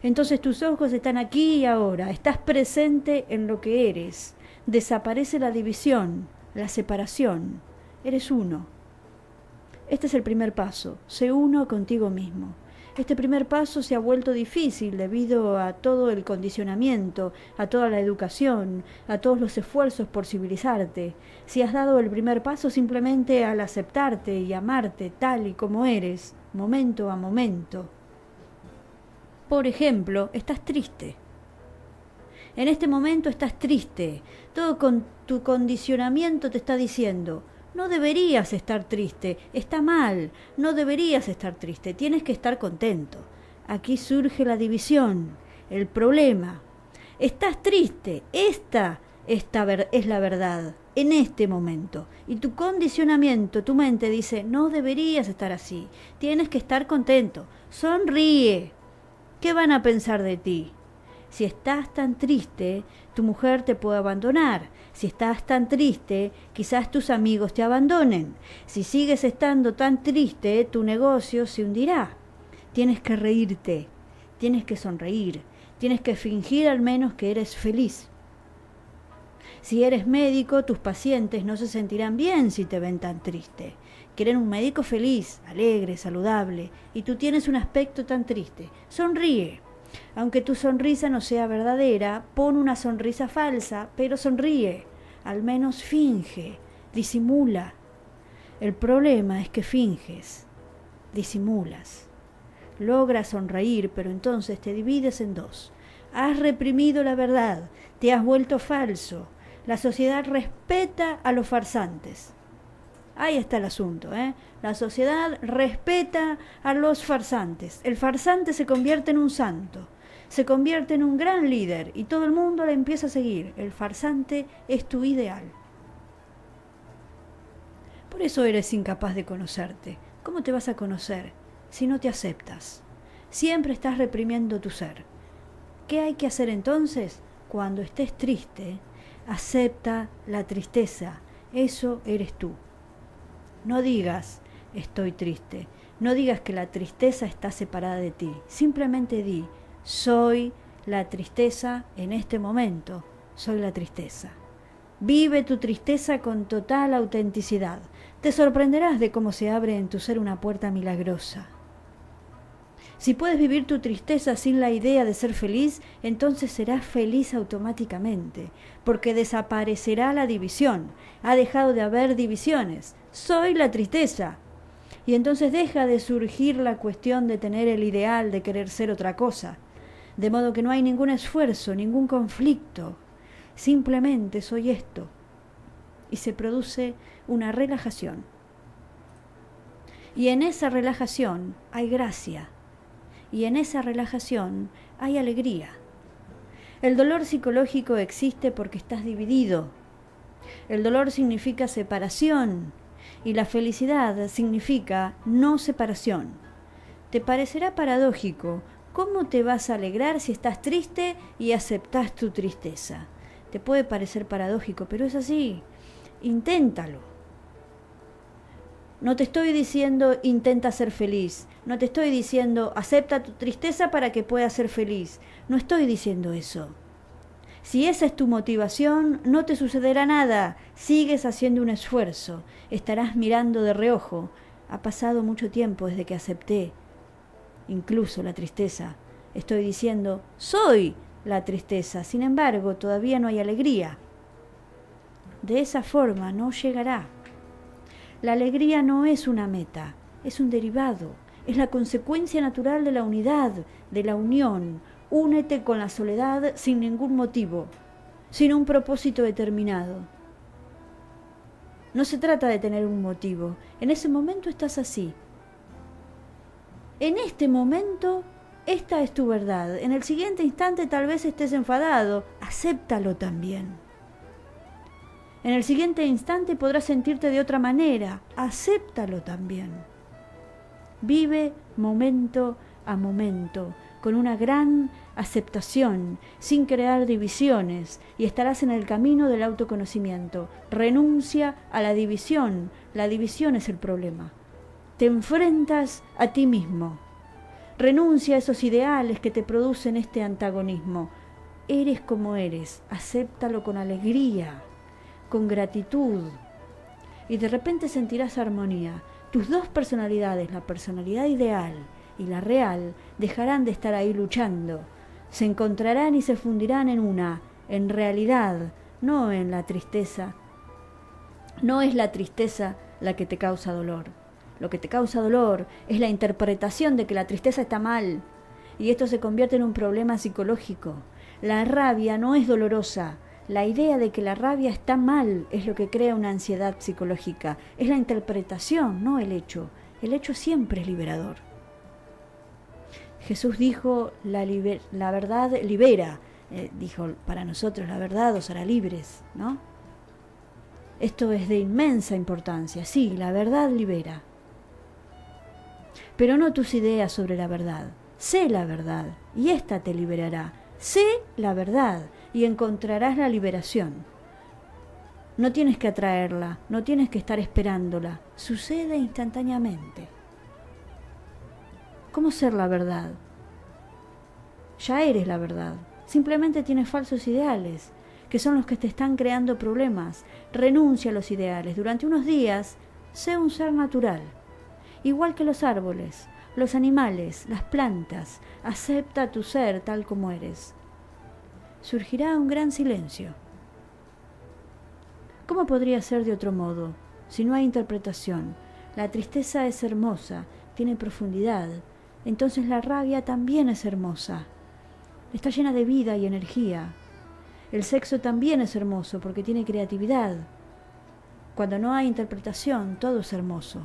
Entonces tus ojos están aquí y ahora, estás presente en lo que eres. Desaparece la división, la separación. Eres uno. Este es el primer paso, sé uno contigo mismo. Este primer paso se ha vuelto difícil debido a todo el condicionamiento, a toda la educación, a todos los esfuerzos por civilizarte. Si has dado el primer paso simplemente al aceptarte y amarte tal y como eres, momento a momento. Por ejemplo, estás triste. En este momento estás triste. Todo con tu condicionamiento te está diciendo: no deberías estar triste, está mal, no deberías estar triste, tienes que estar contento. Aquí surge la división, el problema. Estás triste, esta es la verdad, en este momento. Y tu condicionamiento, tu mente dice: no deberías estar así, tienes que estar contento, sonríe. ¿Qué van a pensar de ti? Si estás tan triste, tu mujer te puede abandonar. Si estás tan triste, quizás tus amigos te abandonen. Si sigues estando tan triste, tu negocio se hundirá. Tienes que reírte, tienes que sonreír, tienes que fingir al menos que eres feliz. Si eres médico, tus pacientes no se sentirán bien si te ven tan triste. Quieren un médico feliz, alegre, saludable, y tú tienes un aspecto tan triste. Sonríe. Aunque tu sonrisa no sea verdadera, pon una sonrisa falsa, pero sonríe. Al menos finge, disimula. El problema es que finges, disimulas. Logras sonreír, pero entonces te divides en dos. Has reprimido la verdad, te has vuelto falso. La sociedad respeta a los farsantes. Ahí está el asunto, ¿eh? La sociedad respeta a los farsantes. El farsante se convierte en un santo, se convierte en un gran líder y todo el mundo le empieza a seguir. El farsante es tu ideal. Por eso eres incapaz de conocerte. ¿Cómo te vas a conocer si no te aceptas? Siempre estás reprimiendo tu ser. ¿Qué hay que hacer entonces? Cuando estés triste, acepta la tristeza. Eso eres tú. No digas: estoy triste. No digas que la tristeza está separada de ti. Simplemente di: soy la tristeza en este momento. Soy la tristeza. Vive tu tristeza con total autenticidad. Te sorprenderás de cómo se abre en tu ser una puerta milagrosa. Si puedes vivir tu tristeza sin la idea de ser feliz, entonces serás feliz automáticamente, porque desaparecerá la división. Ha dejado de haber divisiones. Soy la tristeza. Y entonces deja de surgir la cuestión de tener el ideal de querer ser otra cosa. De modo que no hay ningún esfuerzo, ningún conflicto. Simplemente soy esto. Y se produce una relajación. Y en esa relajación hay gracia. Y en esa relajación hay alegría. El dolor psicológico existe porque estás dividido. El dolor significa separación y la felicidad significa no separación. Te parecerá paradójico. ¿Cómo te vas a alegrar si estás triste y aceptás tu tristeza? Te puede parecer paradójico, pero es así. Inténtalo. No te estoy diciendo intenta ser feliz. No te estoy diciendo acepta tu tristeza para que puedas ser feliz. No estoy diciendo eso. Si esa es tu motivación, no te sucederá nada. Sigues haciendo un esfuerzo. Estarás mirando de reojo. Ha pasado mucho tiempo desde que acepté incluso la tristeza. Estoy diciendo, soy la tristeza. Sin embargo, todavía no hay alegría. De esa forma no llegará. La alegría no es una meta, es un derivado. Es la consecuencia natural de la unidad, de la unión. Únete con la soledad sin ningún motivo, sin un propósito determinado. No se trata de tener un motivo. En ese momento estás así. En este momento, esta es tu verdad. En el siguiente instante tal vez estés enfadado. Acéptalo también. En el siguiente instante podrás sentirte de otra manera. Acéptalo también. Vive momento a momento, con una gran aceptación, sin crear divisiones, y estarás en el camino del autoconocimiento. Renuncia a la división. La división es el problema. Te enfrentas a ti mismo. Renuncia a esos ideales que te producen este antagonismo. Eres como eres. Acéptalo con alegría, con gratitud. Y de repente sentirás armonía. Tus dos personalidades, la personalidad ideal y la real, dejarán de estar ahí luchando. Se encontrarán y se fundirán en una, en realidad, no en la tristeza. No es la tristeza la que te causa dolor. Lo que te causa dolor es la interpretación de que la tristeza está mal, y esto se convierte en un problema psicológico. La rabia no es dolorosa. La idea de que la rabia está mal es lo que crea una ansiedad psicológica. Es la interpretación, no el hecho. El hecho siempre es liberador. Jesús dijo, la verdad libera. Dijo, para nosotros la verdad os hará libres, ¿no? Esto es de inmensa importancia. Sí, la verdad libera. Pero no tus ideas sobre la verdad. Sé la verdad y ésta te liberará. Sé la verdad y encontrarás la liberación. No tienes que atraerla, no tienes que estar esperándola. Sucede instantáneamente. ¿Cómo ser la verdad? Ya eres la verdad. Simplemente tienes falsos ideales, que son los que te están creando problemas. Renuncia a los ideales. Durante unos días, sé un ser natural. Igual que los árboles, los animales, las plantas. Acepta tu ser tal como eres. Surgirá un gran silencio. ¿Cómo podría ser de otro modo? Si no hay interpretación. La tristeza es hermosa, tiene profundidad. Entonces la rabia también es hermosa. Está llena de vida y energía. El sexo también es hermoso porque tiene creatividad. Cuando no hay interpretación, todo es hermoso.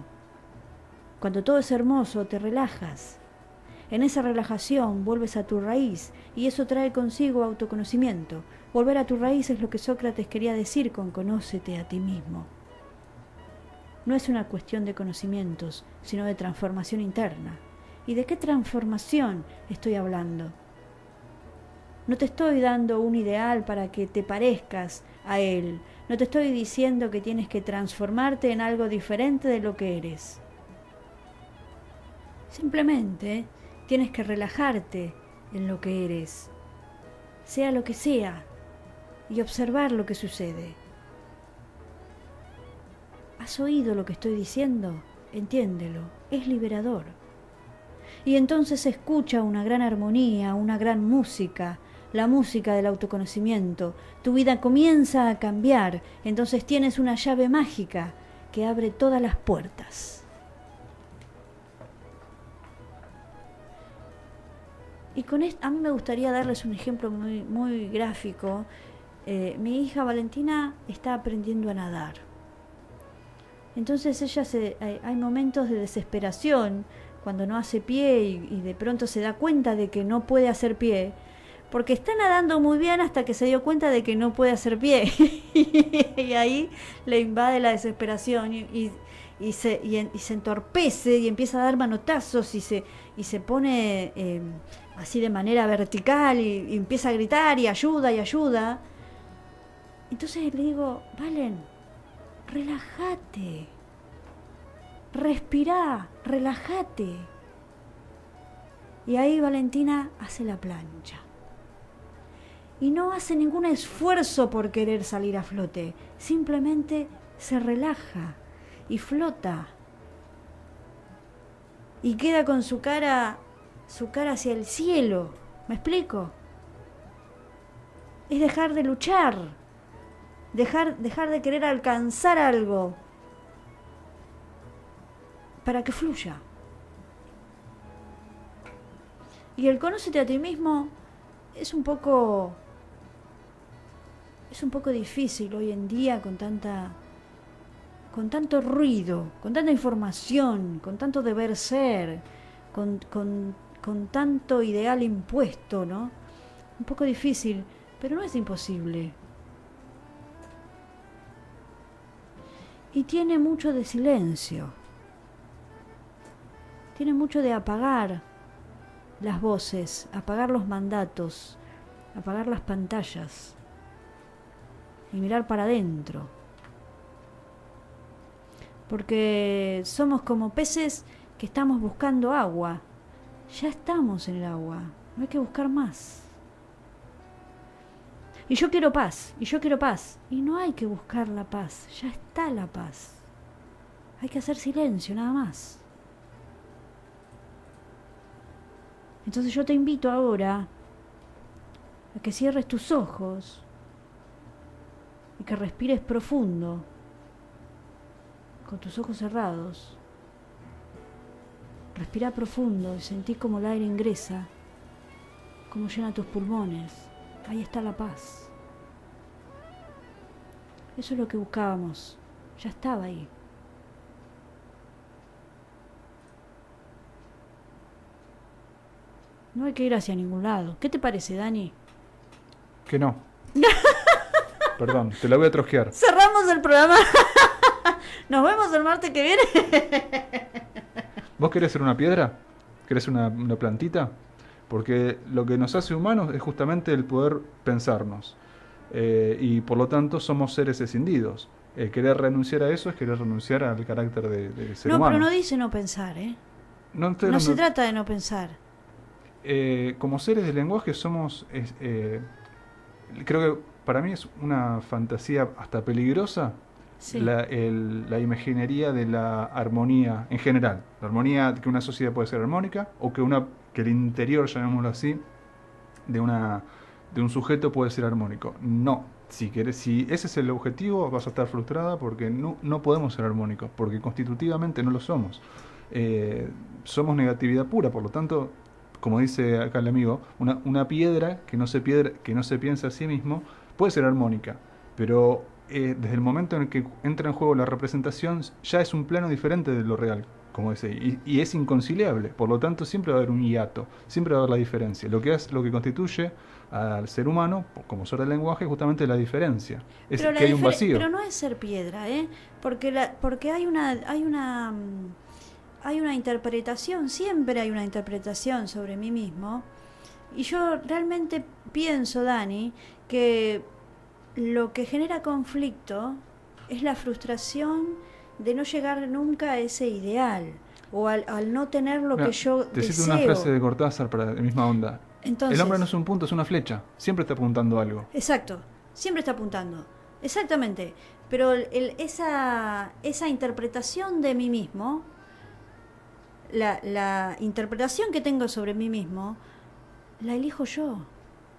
Cuando todo es hermoso, te relajas. En esa relajación vuelves a tu raíz y eso trae consigo autoconocimiento. Volver a tu raíz es lo que Sócrates quería decir con conócete a ti mismo. No es una cuestión de conocimientos, sino de transformación interna. ¿Y de qué transformación estoy hablando? No te estoy dando un ideal para que te parezcas a él. No te estoy diciendo que tienes que transformarte en algo diferente de lo que eres. Simplemente tienes que relajarte en lo que eres, sea lo que sea, y observar lo que sucede. ¿Has oído lo que estoy diciendo? Entiéndelo, es liberador. Y entonces escucha una gran armonía, una gran música, la música del autoconocimiento. Tu vida comienza a cambiar, entonces tienes una llave mágica que abre todas las puertas. Y con esto, a mí me gustaría darles un ejemplo muy gráfico. Mi hija Valentina está aprendiendo a nadar. Entonces hay momentos de desesperación cuando no hace pie y de pronto se da cuenta de que no puede hacer pie, porque está nadando muy bien hasta que se dio cuenta de que no puede hacer pie. Y ahí le invade la desesperación y se entorpece y empieza a dar manotazos y se pone así de manera vertical y empieza a gritar y ayuda y ayuda. Entonces le digo, Valen, relájate, respirá, relájate. Y ahí Valentina hace la plancha. Y no hace ningún esfuerzo por querer salir a flote. Simplemente se relaja y flota. Y queda con su cara hacia el cielo. ¿Me explico? Es dejar de luchar. Dejar de querer alcanzar algo. Para que fluya. Y el conócete a ti mismo es un poco difícil hoy en día con tanto ruido, con tanta información, con tanto deber ser, con tanto ideal impuesto, ¿no? Un poco difícil, pero no es imposible. Y tiene mucho de silencio. Tiene mucho de apagar las voces, apagar los mandatos, apagar las pantallas y mirar para adentro. Porque somos como peces que estamos buscando agua. Ya estamos en el agua, no hay que buscar más. Y yo quiero paz, y yo quiero paz. Y no hay que buscar la paz, ya está la paz. Hay que hacer silencio, nada más. Entonces yo te invito ahora a que cierres tus ojos y que respires profundo, con tus ojos cerrados. Respira profundo y sentí como el aire ingresa, como llena tus pulmones. Ahí está la paz. Eso es lo que buscábamos, ya estaba ahí. No hay que ir hacia ningún lado. ¿Qué te parece, Dani? Que no. Perdón, te la voy a trosquear. Cerramos el programa. Nos vemos el martes que viene. ¿Vos querés ser una piedra? ¿Querés una plantita? Porque lo que nos hace humanos es justamente el poder pensarnos. Y por lo tanto somos seres escindidos. Querer renunciar a eso es querer renunciar al carácter de ser humano. No, pero no dice no pensar, ¿eh? No se trata de no pensar. Como seres del lenguaje somos... creo que para mí es una fantasía hasta peligrosa. Sí. La imaginería de la armonía en general. La armonía, que una sociedad puede ser armónica o que el interior, llamémoslo así, de un sujeto puede ser armónico. No, si ese es el objetivo vas a estar frustrada porque no podemos ser armónicos, porque constitutivamente no lo somos. Somos negatividad pura, por lo tanto, como dice acá el amigo, una piedra que no se piensa a sí mismo puede ser armónica, pero desde el momento en el que entra en juego la representación ya es un plano diferente de lo real, como dice, y es inconciliable. Por lo tanto siempre va a haber un hiato, siempre va a haber la diferencia. Lo que constituye al ser humano como ser del lenguaje es justamente la diferencia, es que hay un vacío. Pero no es ser piedra, porque hay una interpretación, siempre hay una interpretación sobre mí mismo, y yo realmente pienso, Dani, que lo que genera conflicto es la frustración de no llegar nunca a ese ideal, o al no tener lo que yo te deseo. cito una frase de Cortázar para la misma onda. Entonces, el hombre no es un punto, es una flecha, siempre está apuntando algo. Exacto, siempre está apuntando, exactamente, pero esa interpretación de mí mismo, la interpretación que tengo sobre mí mismo, la elijo yo.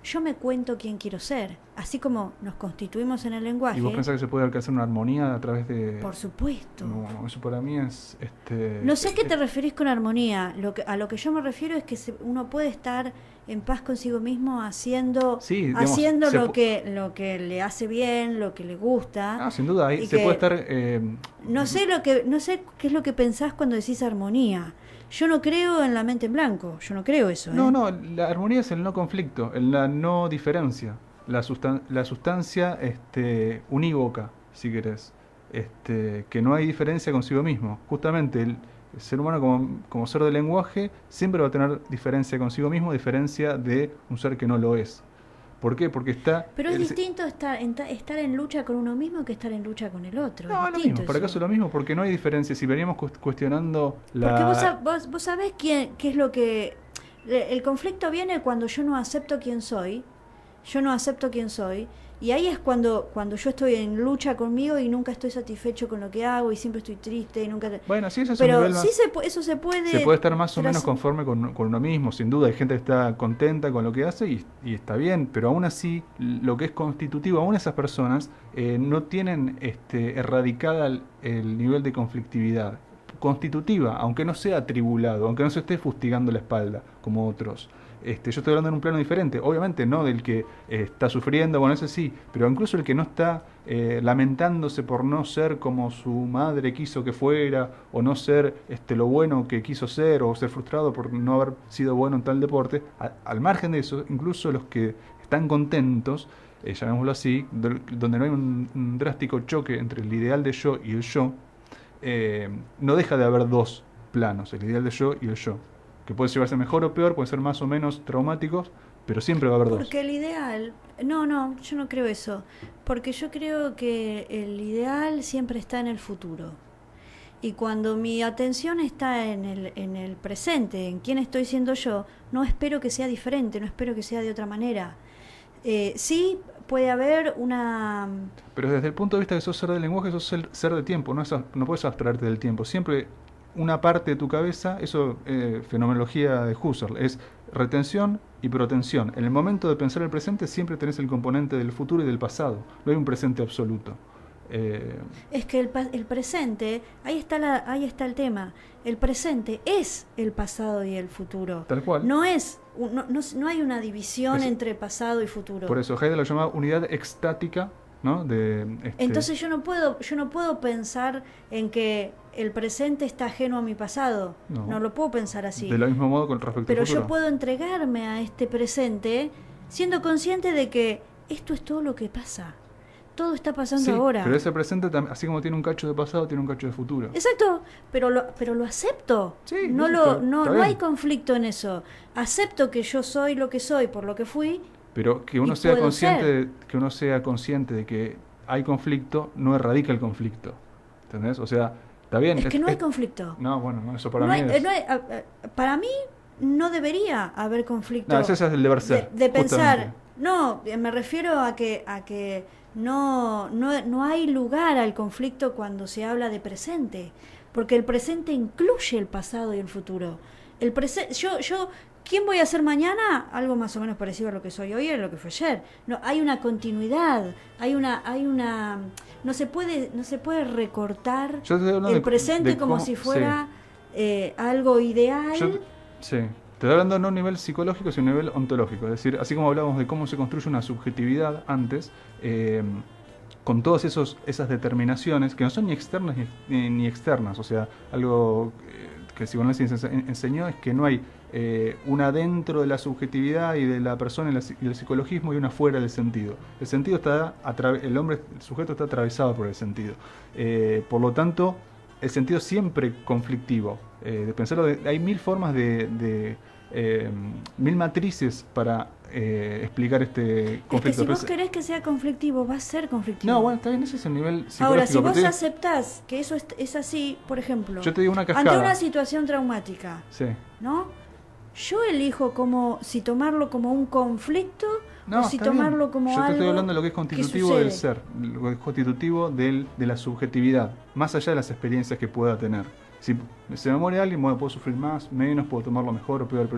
Yo me cuento quién quiero ser, así como nos constituimos en el lenguaje. ¿Y vos pensás que se puede alcanzar una armonía a través de...? Por supuesto. No, eso para mí es... No sé a qué te referís con armonía. A lo que yo me refiero es que uno puede estar en paz consigo mismo, haciendo, Sí, digamos, haciendo se lo que le hace bien, lo que le gusta. Sin duda, ahí y se que- puede estar... No sé qué es lo que pensás cuando decís armonía. Yo no creo en la mente en blanco, yo no creo eso. No, no, la armonía es el no conflicto, la no diferencia, la sustancia unívoca, si querés, que no hay diferencia consigo mismo. Justamente el ser humano como ser de lenguaje siempre va a tener diferencia consigo mismo, diferencia de un ser que no lo es. ¿Por qué? Porque está... Pero es distinto estar en lucha con uno mismo que estar en lucha con el otro. No, es es lo distinto mismo, para eso. acaso es lo mismo, porque no hay diferencia. Si veníamos cuestionando la... Porque vos sabés qué es lo que... El conflicto viene cuando yo no acepto quién soy. Yo no acepto quién soy. Y ahí es cuando yo estoy en lucha conmigo y nunca estoy satisfecho con lo que hago y siempre estoy triste y nunca... Bueno, sí, eso es un Pero nivel más... sí eso se puede... Se puede estar más o menos tras- conforme con uno mismo, sin duda. Hay gente que está contenta con lo que hace y está bien, pero aún así, lo que es constitutivo, aún esas personas no tienen erradicada el nivel de conflictividad. Constitutiva, aunque no sea atribulado, aunque no se esté fustigando la espalda, como otros. Yo estoy hablando en un plano diferente, obviamente no del que está sufriendo, bueno, ese sí, pero incluso el que no está lamentándose por no ser como su madre quiso que fuera, o no ser lo bueno que quiso ser, o ser frustrado por no haber sido bueno en tal deporte. Al margen de eso, incluso los que están contentos, llamémoslo así, donde no hay un drástico choque entre el ideal de yo y el yo, no deja de haber dos planos, el ideal de yo y el yo, que puede llevarse mejor o peor, puede ser más o menos traumáticos, pero siempre va a haber dos. Porque el ideal... No, yo no creo eso. Porque yo creo que el ideal siempre está en el futuro. Y cuando mi atención está en el presente, en quién estoy siendo yo, no espero que sea diferente, no espero que sea de otra manera. Sí, puede haber una... Pero desde el punto de vista que sos ser del lenguaje, sos ser de tiempo, no puedes abstraerte del tiempo. Siempre una parte de tu cabeza, eso fenomenología de Husserl, es retención y protensión. En el momento de pensar el presente siempre tenés el componente del futuro y del pasado. No hay un presente absoluto. Es que el presente, ahí está el tema. El presente es el pasado y el futuro. Tal cual. No hay una división Eso. entre pasado y futuro. Por eso Heidegger lo llamaba unidad extática, ¿no? Entonces yo no puedo pensar en que el presente está ajeno a mi pasado. No. No lo puedo pensar así. De lo mismo modo con respecto Pero al futuro. yo puedo entregarme a este presente siendo consciente de que esto es todo lo que pasa. Todo está pasando Sí, ahora. pero ese presente, así como tiene un cacho de pasado, tiene un cacho de futuro. Exacto, pero lo acepto. Sí, no eso está no bien. hay conflicto en eso. Acepto que yo soy lo que soy por lo que fui. Pero que uno Y sea puedo consciente ser. que uno sea consciente de que hay conflicto, no erradica el conflicto. ¿Entendés? O sea, está bien. Es que no hay conflicto. No, bueno, no, eso para No mí hay- es... no hay- para mí no debería haber conflicto. No, ese es el deber ser. De pensar. justamente. No, me refiero a que no hay lugar al conflicto cuando se habla de presente, porque el presente incluye el pasado y el futuro. El yo ¿quién voy a ser mañana? Algo más o menos parecido a lo que soy hoy y a lo que fue ayer. No, hay una continuidad, hay una no se puede recortar Yo estoy hablando el de presente como cómo- si fuera algo ideal. Sí, te estoy hablando no a un nivel psicológico, sino a un nivel ontológico. Es decir, así como hablábamos de cómo se construye una subjetividad antes, con todas esas determinaciones que no son ni externas ni externas. O sea, algo que el psicoanálisis enseñó es que no hay una dentro de la subjetividad y de la persona y el psicologismo y una fuera del sentido. El sentido está, el sujeto está atravesado por el sentido. Por lo tanto, el sentido siempre conflictivo. De pensarlo, hay mil formas mil matrices para explicar este Es que conflicto. si vos Pero querés que sea conflictivo, va a ser conflictivo. no, bueno, está bien, ese es el nivel psicológico. Ahora, si pero vos te digo- aceptás que eso es así, por ejemplo, Yo te digo una cascada. ante una situación traumática, Sí. ¿no? Yo elijo si tomarlo como un conflicto No, o si está bien. tomarlo como Yo te algo estoy hablando de lo que es constitutivo del sucede. ser, lo que es constitutivo de la subjetividad, más allá de las experiencias que pueda tener. Si se me muere alguien, bueno, puedo sufrir más, menos, puedo tomarlo mejor o peor, pero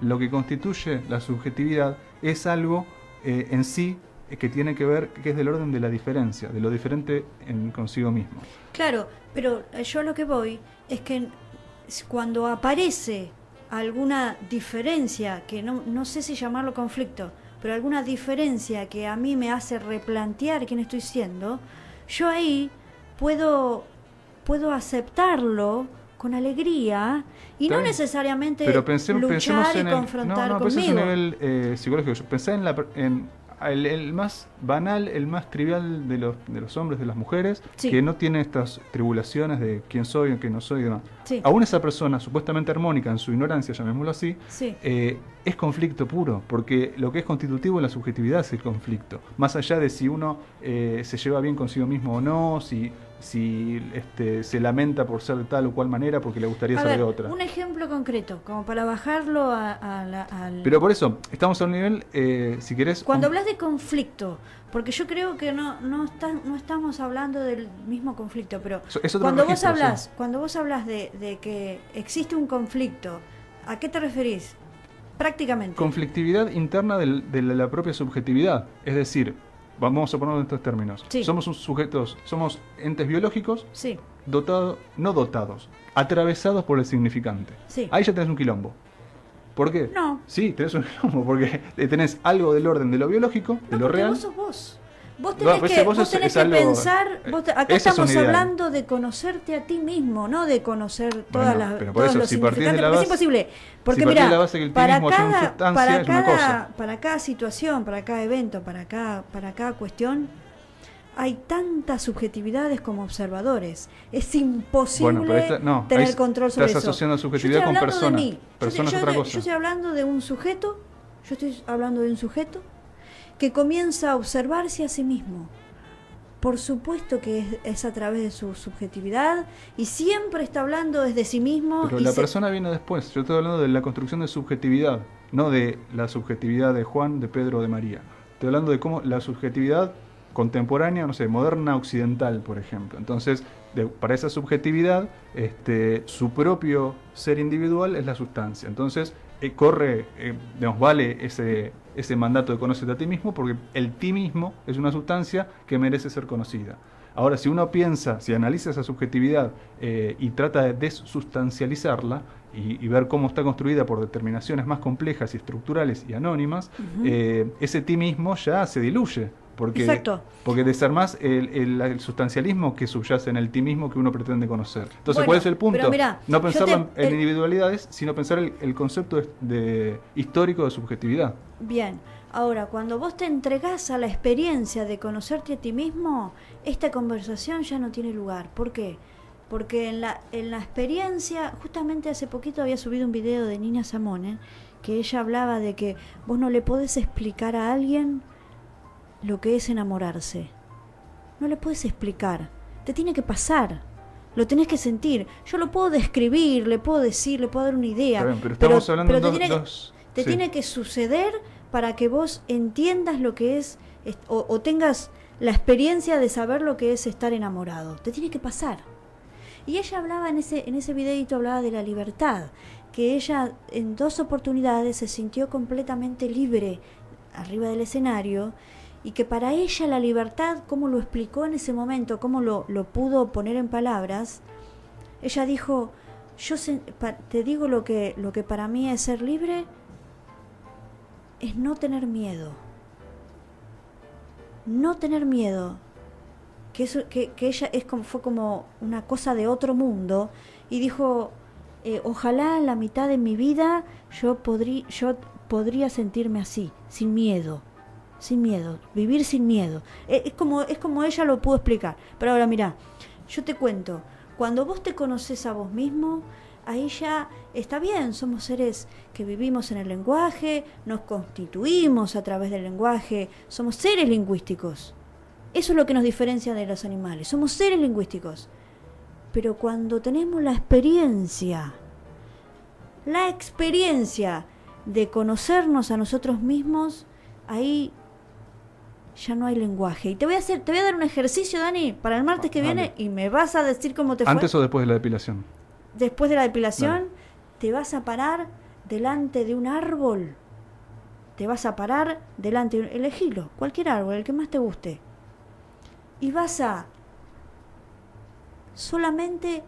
lo que constituye la subjetividad es algo en sí que tiene que ver, que es del orden de la diferencia, de lo diferente en consigo mismo. Claro, pero yo lo que voy es que cuando aparece alguna diferencia, que no sé si llamarlo conflicto, pero alguna diferencia que a mí me hace replantear quién estoy siendo, yo ahí puedo aceptarlo con alegría y Está no bien. necesariamente Pero pensemos luchar y en confrontar pensemos en conmigo. un nivel psicológico. Pensá en el más banal, el más trivial de los hombres, de las mujeres, Sí. que no tiene estas tribulaciones de quién soy o quién no soy y demás. Sí. Aún esa persona supuestamente armónica en su ignorancia, llamémoslo así, Sí. es conflicto puro, porque lo que es constitutivo en la subjetividad es el conflicto. Más allá de si uno se lleva bien consigo mismo o no, si se lamenta por ser de tal o cual manera porque le gustaría A ser ver, de otra. un ejemplo concreto, como para bajarlo al... Pero por eso, estamos a un nivel, si querés... Cuando hablas de conflicto, porque yo creo que no estamos hablando del mismo conflicto, pero Es otro cuando registro, cuando vos hablas de que existe un conflicto, ¿a qué te referís? Prácticamente. Conflictividad interna de la propia subjetividad. Es decir, vamos a ponerlo en estos términos. Sí. Somos sujetos, somos entes biológicos Sí, no dotados, atravesados por el significante. Sí. Ahí ya tenés un quilombo. ¿Por qué? No. Sí, tenés un quilombo porque tenés algo del orden de lo biológico, de no, lo porque real. vos sos vos. Vos No, tenés pero que, ese vos vos es- tenés es que algo- pensar, acá ese es un estamos ideal. hablando de conocerte a ti mismo, no de conocer todas Bueno, las pero por todos eso, los si partís de significantes, la porque es base- imposible. Porque si partís de mirá, la base que el ti para mismo es una cada, sustancia, es una cosa. para cada situación, para cada evento, para cada cuestión, hay tantas subjetividades como observadores. Es imposible Bueno, pero tener ahí control sobre estás eso. asociando Yo subjetividad estoy con hablando de persona. mí. Persona es otra cosa. Yo estoy hablando de un sujeto, que comienza a observarse a sí mismo. Por supuesto que es a través de su subjetividad y siempre está hablando desde sí mismo. Pero y la persona viene después. Yo estoy hablando de la construcción de subjetividad, no de la subjetividad de Juan, de Pedro o de María. Estoy hablando de cómo la subjetividad contemporánea, no sé, moderna occidental, por ejemplo. Entonces, para esa subjetividad, su propio ser individual es la sustancia. Entonces, vale ese mandato de conocerte a ti mismo, porque el ti mismo es una sustancia que merece ser conocida. Ahora, si uno piensa, si analiza esa subjetividad y trata de desustancializarla y ver cómo está construida por determinaciones más complejas y estructurales y anónimas, ese ti mismo ya se diluye. Exacto. Porque desarmás el sustancialismo que subyace en el ti mismo que uno pretende conocer. Entonces, Bueno, ¿cuál es el punto? pero mirá, No yo pensarlo en individualidades, sino pensar el concepto histórico de subjetividad. Bien, ahora cuando vos te entregás a la experiencia de conocerte a ti mismo, esta conversación ya no tiene lugar. ¿Por qué? Porque en la experiencia, justamente hace poquito había subido un video de Nina Samone, que ella hablaba de que vos no le podés explicar a alguien lo que es enamorarse. No le puedes explicar, te tiene que pasar, lo tenés que sentir. Yo lo puedo describir, le puedo decir, le puedo dar una idea, Está bien, pero estamos hablando pero de te sí. tiene que suceder para que vos entiendas lo que es o tengas la experiencia de saber lo que es estar enamorado. Te tiene que pasar. Y ella hablaba en ese videito, hablaba de la libertad, que ella en 2 oportunidades se sintió completamente libre arriba del escenario, y que para ella la libertad, como lo explicó en ese momento, cómo lo pudo poner en palabras, ella dijo: te digo lo que para mí es ser libre, es no tener miedo. No tener miedo. Que ella fue como una cosa de otro mundo, y dijo: ojalá en la mitad de mi vida yo podría sentirme así, sin miedo, vivir sin miedo. Es como ella lo pudo explicar. Pero ahora mira, yo te cuento, cuando vos te conoces a vos mismo, ahí ya está bien, somos seres que vivimos en el lenguaje, nos constituimos a través del lenguaje, somos seres lingüísticos. Eso es lo que nos diferencia de los animales, somos seres lingüísticos. Pero cuando tenemos la experiencia de conocernos a nosotros mismos, ahí ya no hay lenguaje. Y te voy a dar un ejercicio, Dani, para el martes que viene, y me vas a decir cómo te fue. ¿Antes o después de la depilación? Después de la depilación, Dale. te vas a parar delante de un árbol. Elegilo, cualquier árbol, el que más te guste. Y vas a solamente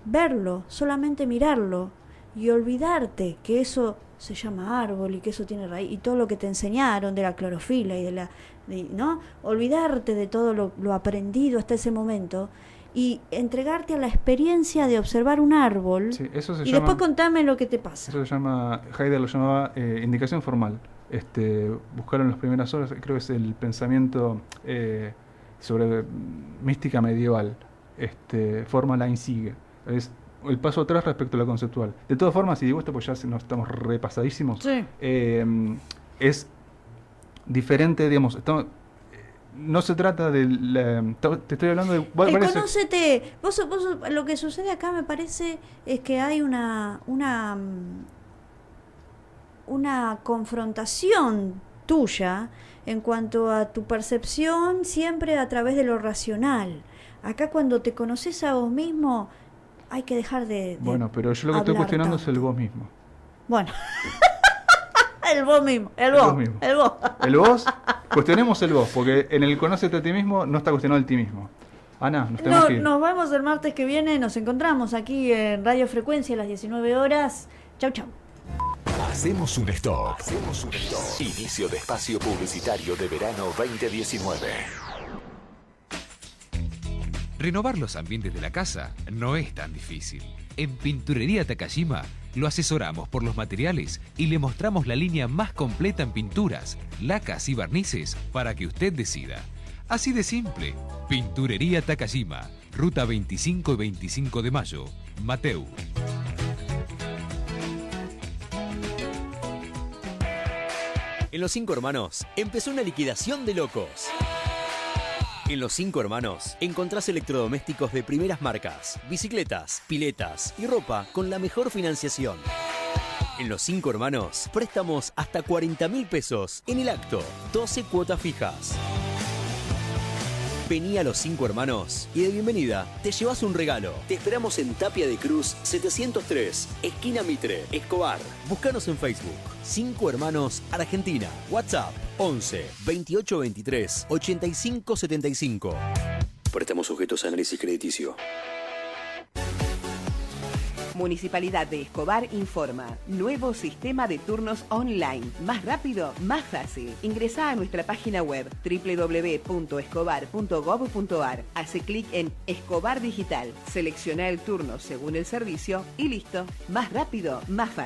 verlo, solamente mirarlo, y olvidarte que eso se llama árbol y que eso tiene raíz y todo lo que te enseñaron de la clorofila y ¿no? Olvidarte de todo lo aprendido hasta ese momento y entregarte a la experiencia de observar un árbol. Sí, eso se y llama, después contame lo que te pasa. eso se llama, Heidegger lo llamaba indicación formal. Buscaron las primeras horas, creo que es el pensamiento sobre mística medieval, forma la insigue. Es el paso atrás respecto a lo conceptual. De todas formas, y digo esto pues ya nos estamos repasadísimos, Sí. Es diferente, digamos, no se trata de te estoy hablando de Conócete, vos lo que sucede acá me parece es que hay una confrontación tuya en cuanto a tu percepción siempre a través de lo racional. Acá cuando te conoces a vos mismo hay que dejar de bueno, pero yo lo que estoy hablar cuestionando es el tanto. vos mismo. Bueno, el vos mismo, el vos mismo. el vos. El vos, cuestionemos el vos, porque en el conócete a ti mismo no está cuestionado el ti mismo. Ana, nos tenemos que ir. Nos vemos el martes que viene, nos encontramos aquí en Radio Frecuencia a las 19 horas. Chau, chau. Hacemos un stop. Inicio de espacio publicitario de verano 2019. Renovar los ambientes de la casa no es tan difícil. En Pinturería Takashima lo asesoramos por los materiales y le mostramos la línea más completa en pinturas, lacas y barnices para que usted decida. Así de simple. Pinturería Takashima, Ruta 25 y 25 de Mayo, Mateu. En Los Cinco Hermanos empezó una liquidación de locos. En Los Cinco Hermanos encontrás electrodomésticos de primeras marcas, bicicletas, piletas y ropa con la mejor financiación. En Los Cinco Hermanos, préstamos hasta 40.000 pesos en el acto, 12 cuotas fijas. Vení a Los Cinco Hermanos y de bienvenida te llevas un regalo. Te esperamos en Tapia de Cruz 703, esquina Mitre, Escobar. Búscanos en Facebook. Cinco Hermanos Argentina. WhatsApp 11 28 23 85 75. Préstamos sujetos a análisis crediticio. Municipalidad de Escobar informa. Nuevo sistema de turnos online. Más rápido, más fácil. Ingresá a nuestra página web www.escobar.gov.ar. Hace clic en Escobar Digital. Selecciona el turno según el servicio y listo. Más rápido, más fácil.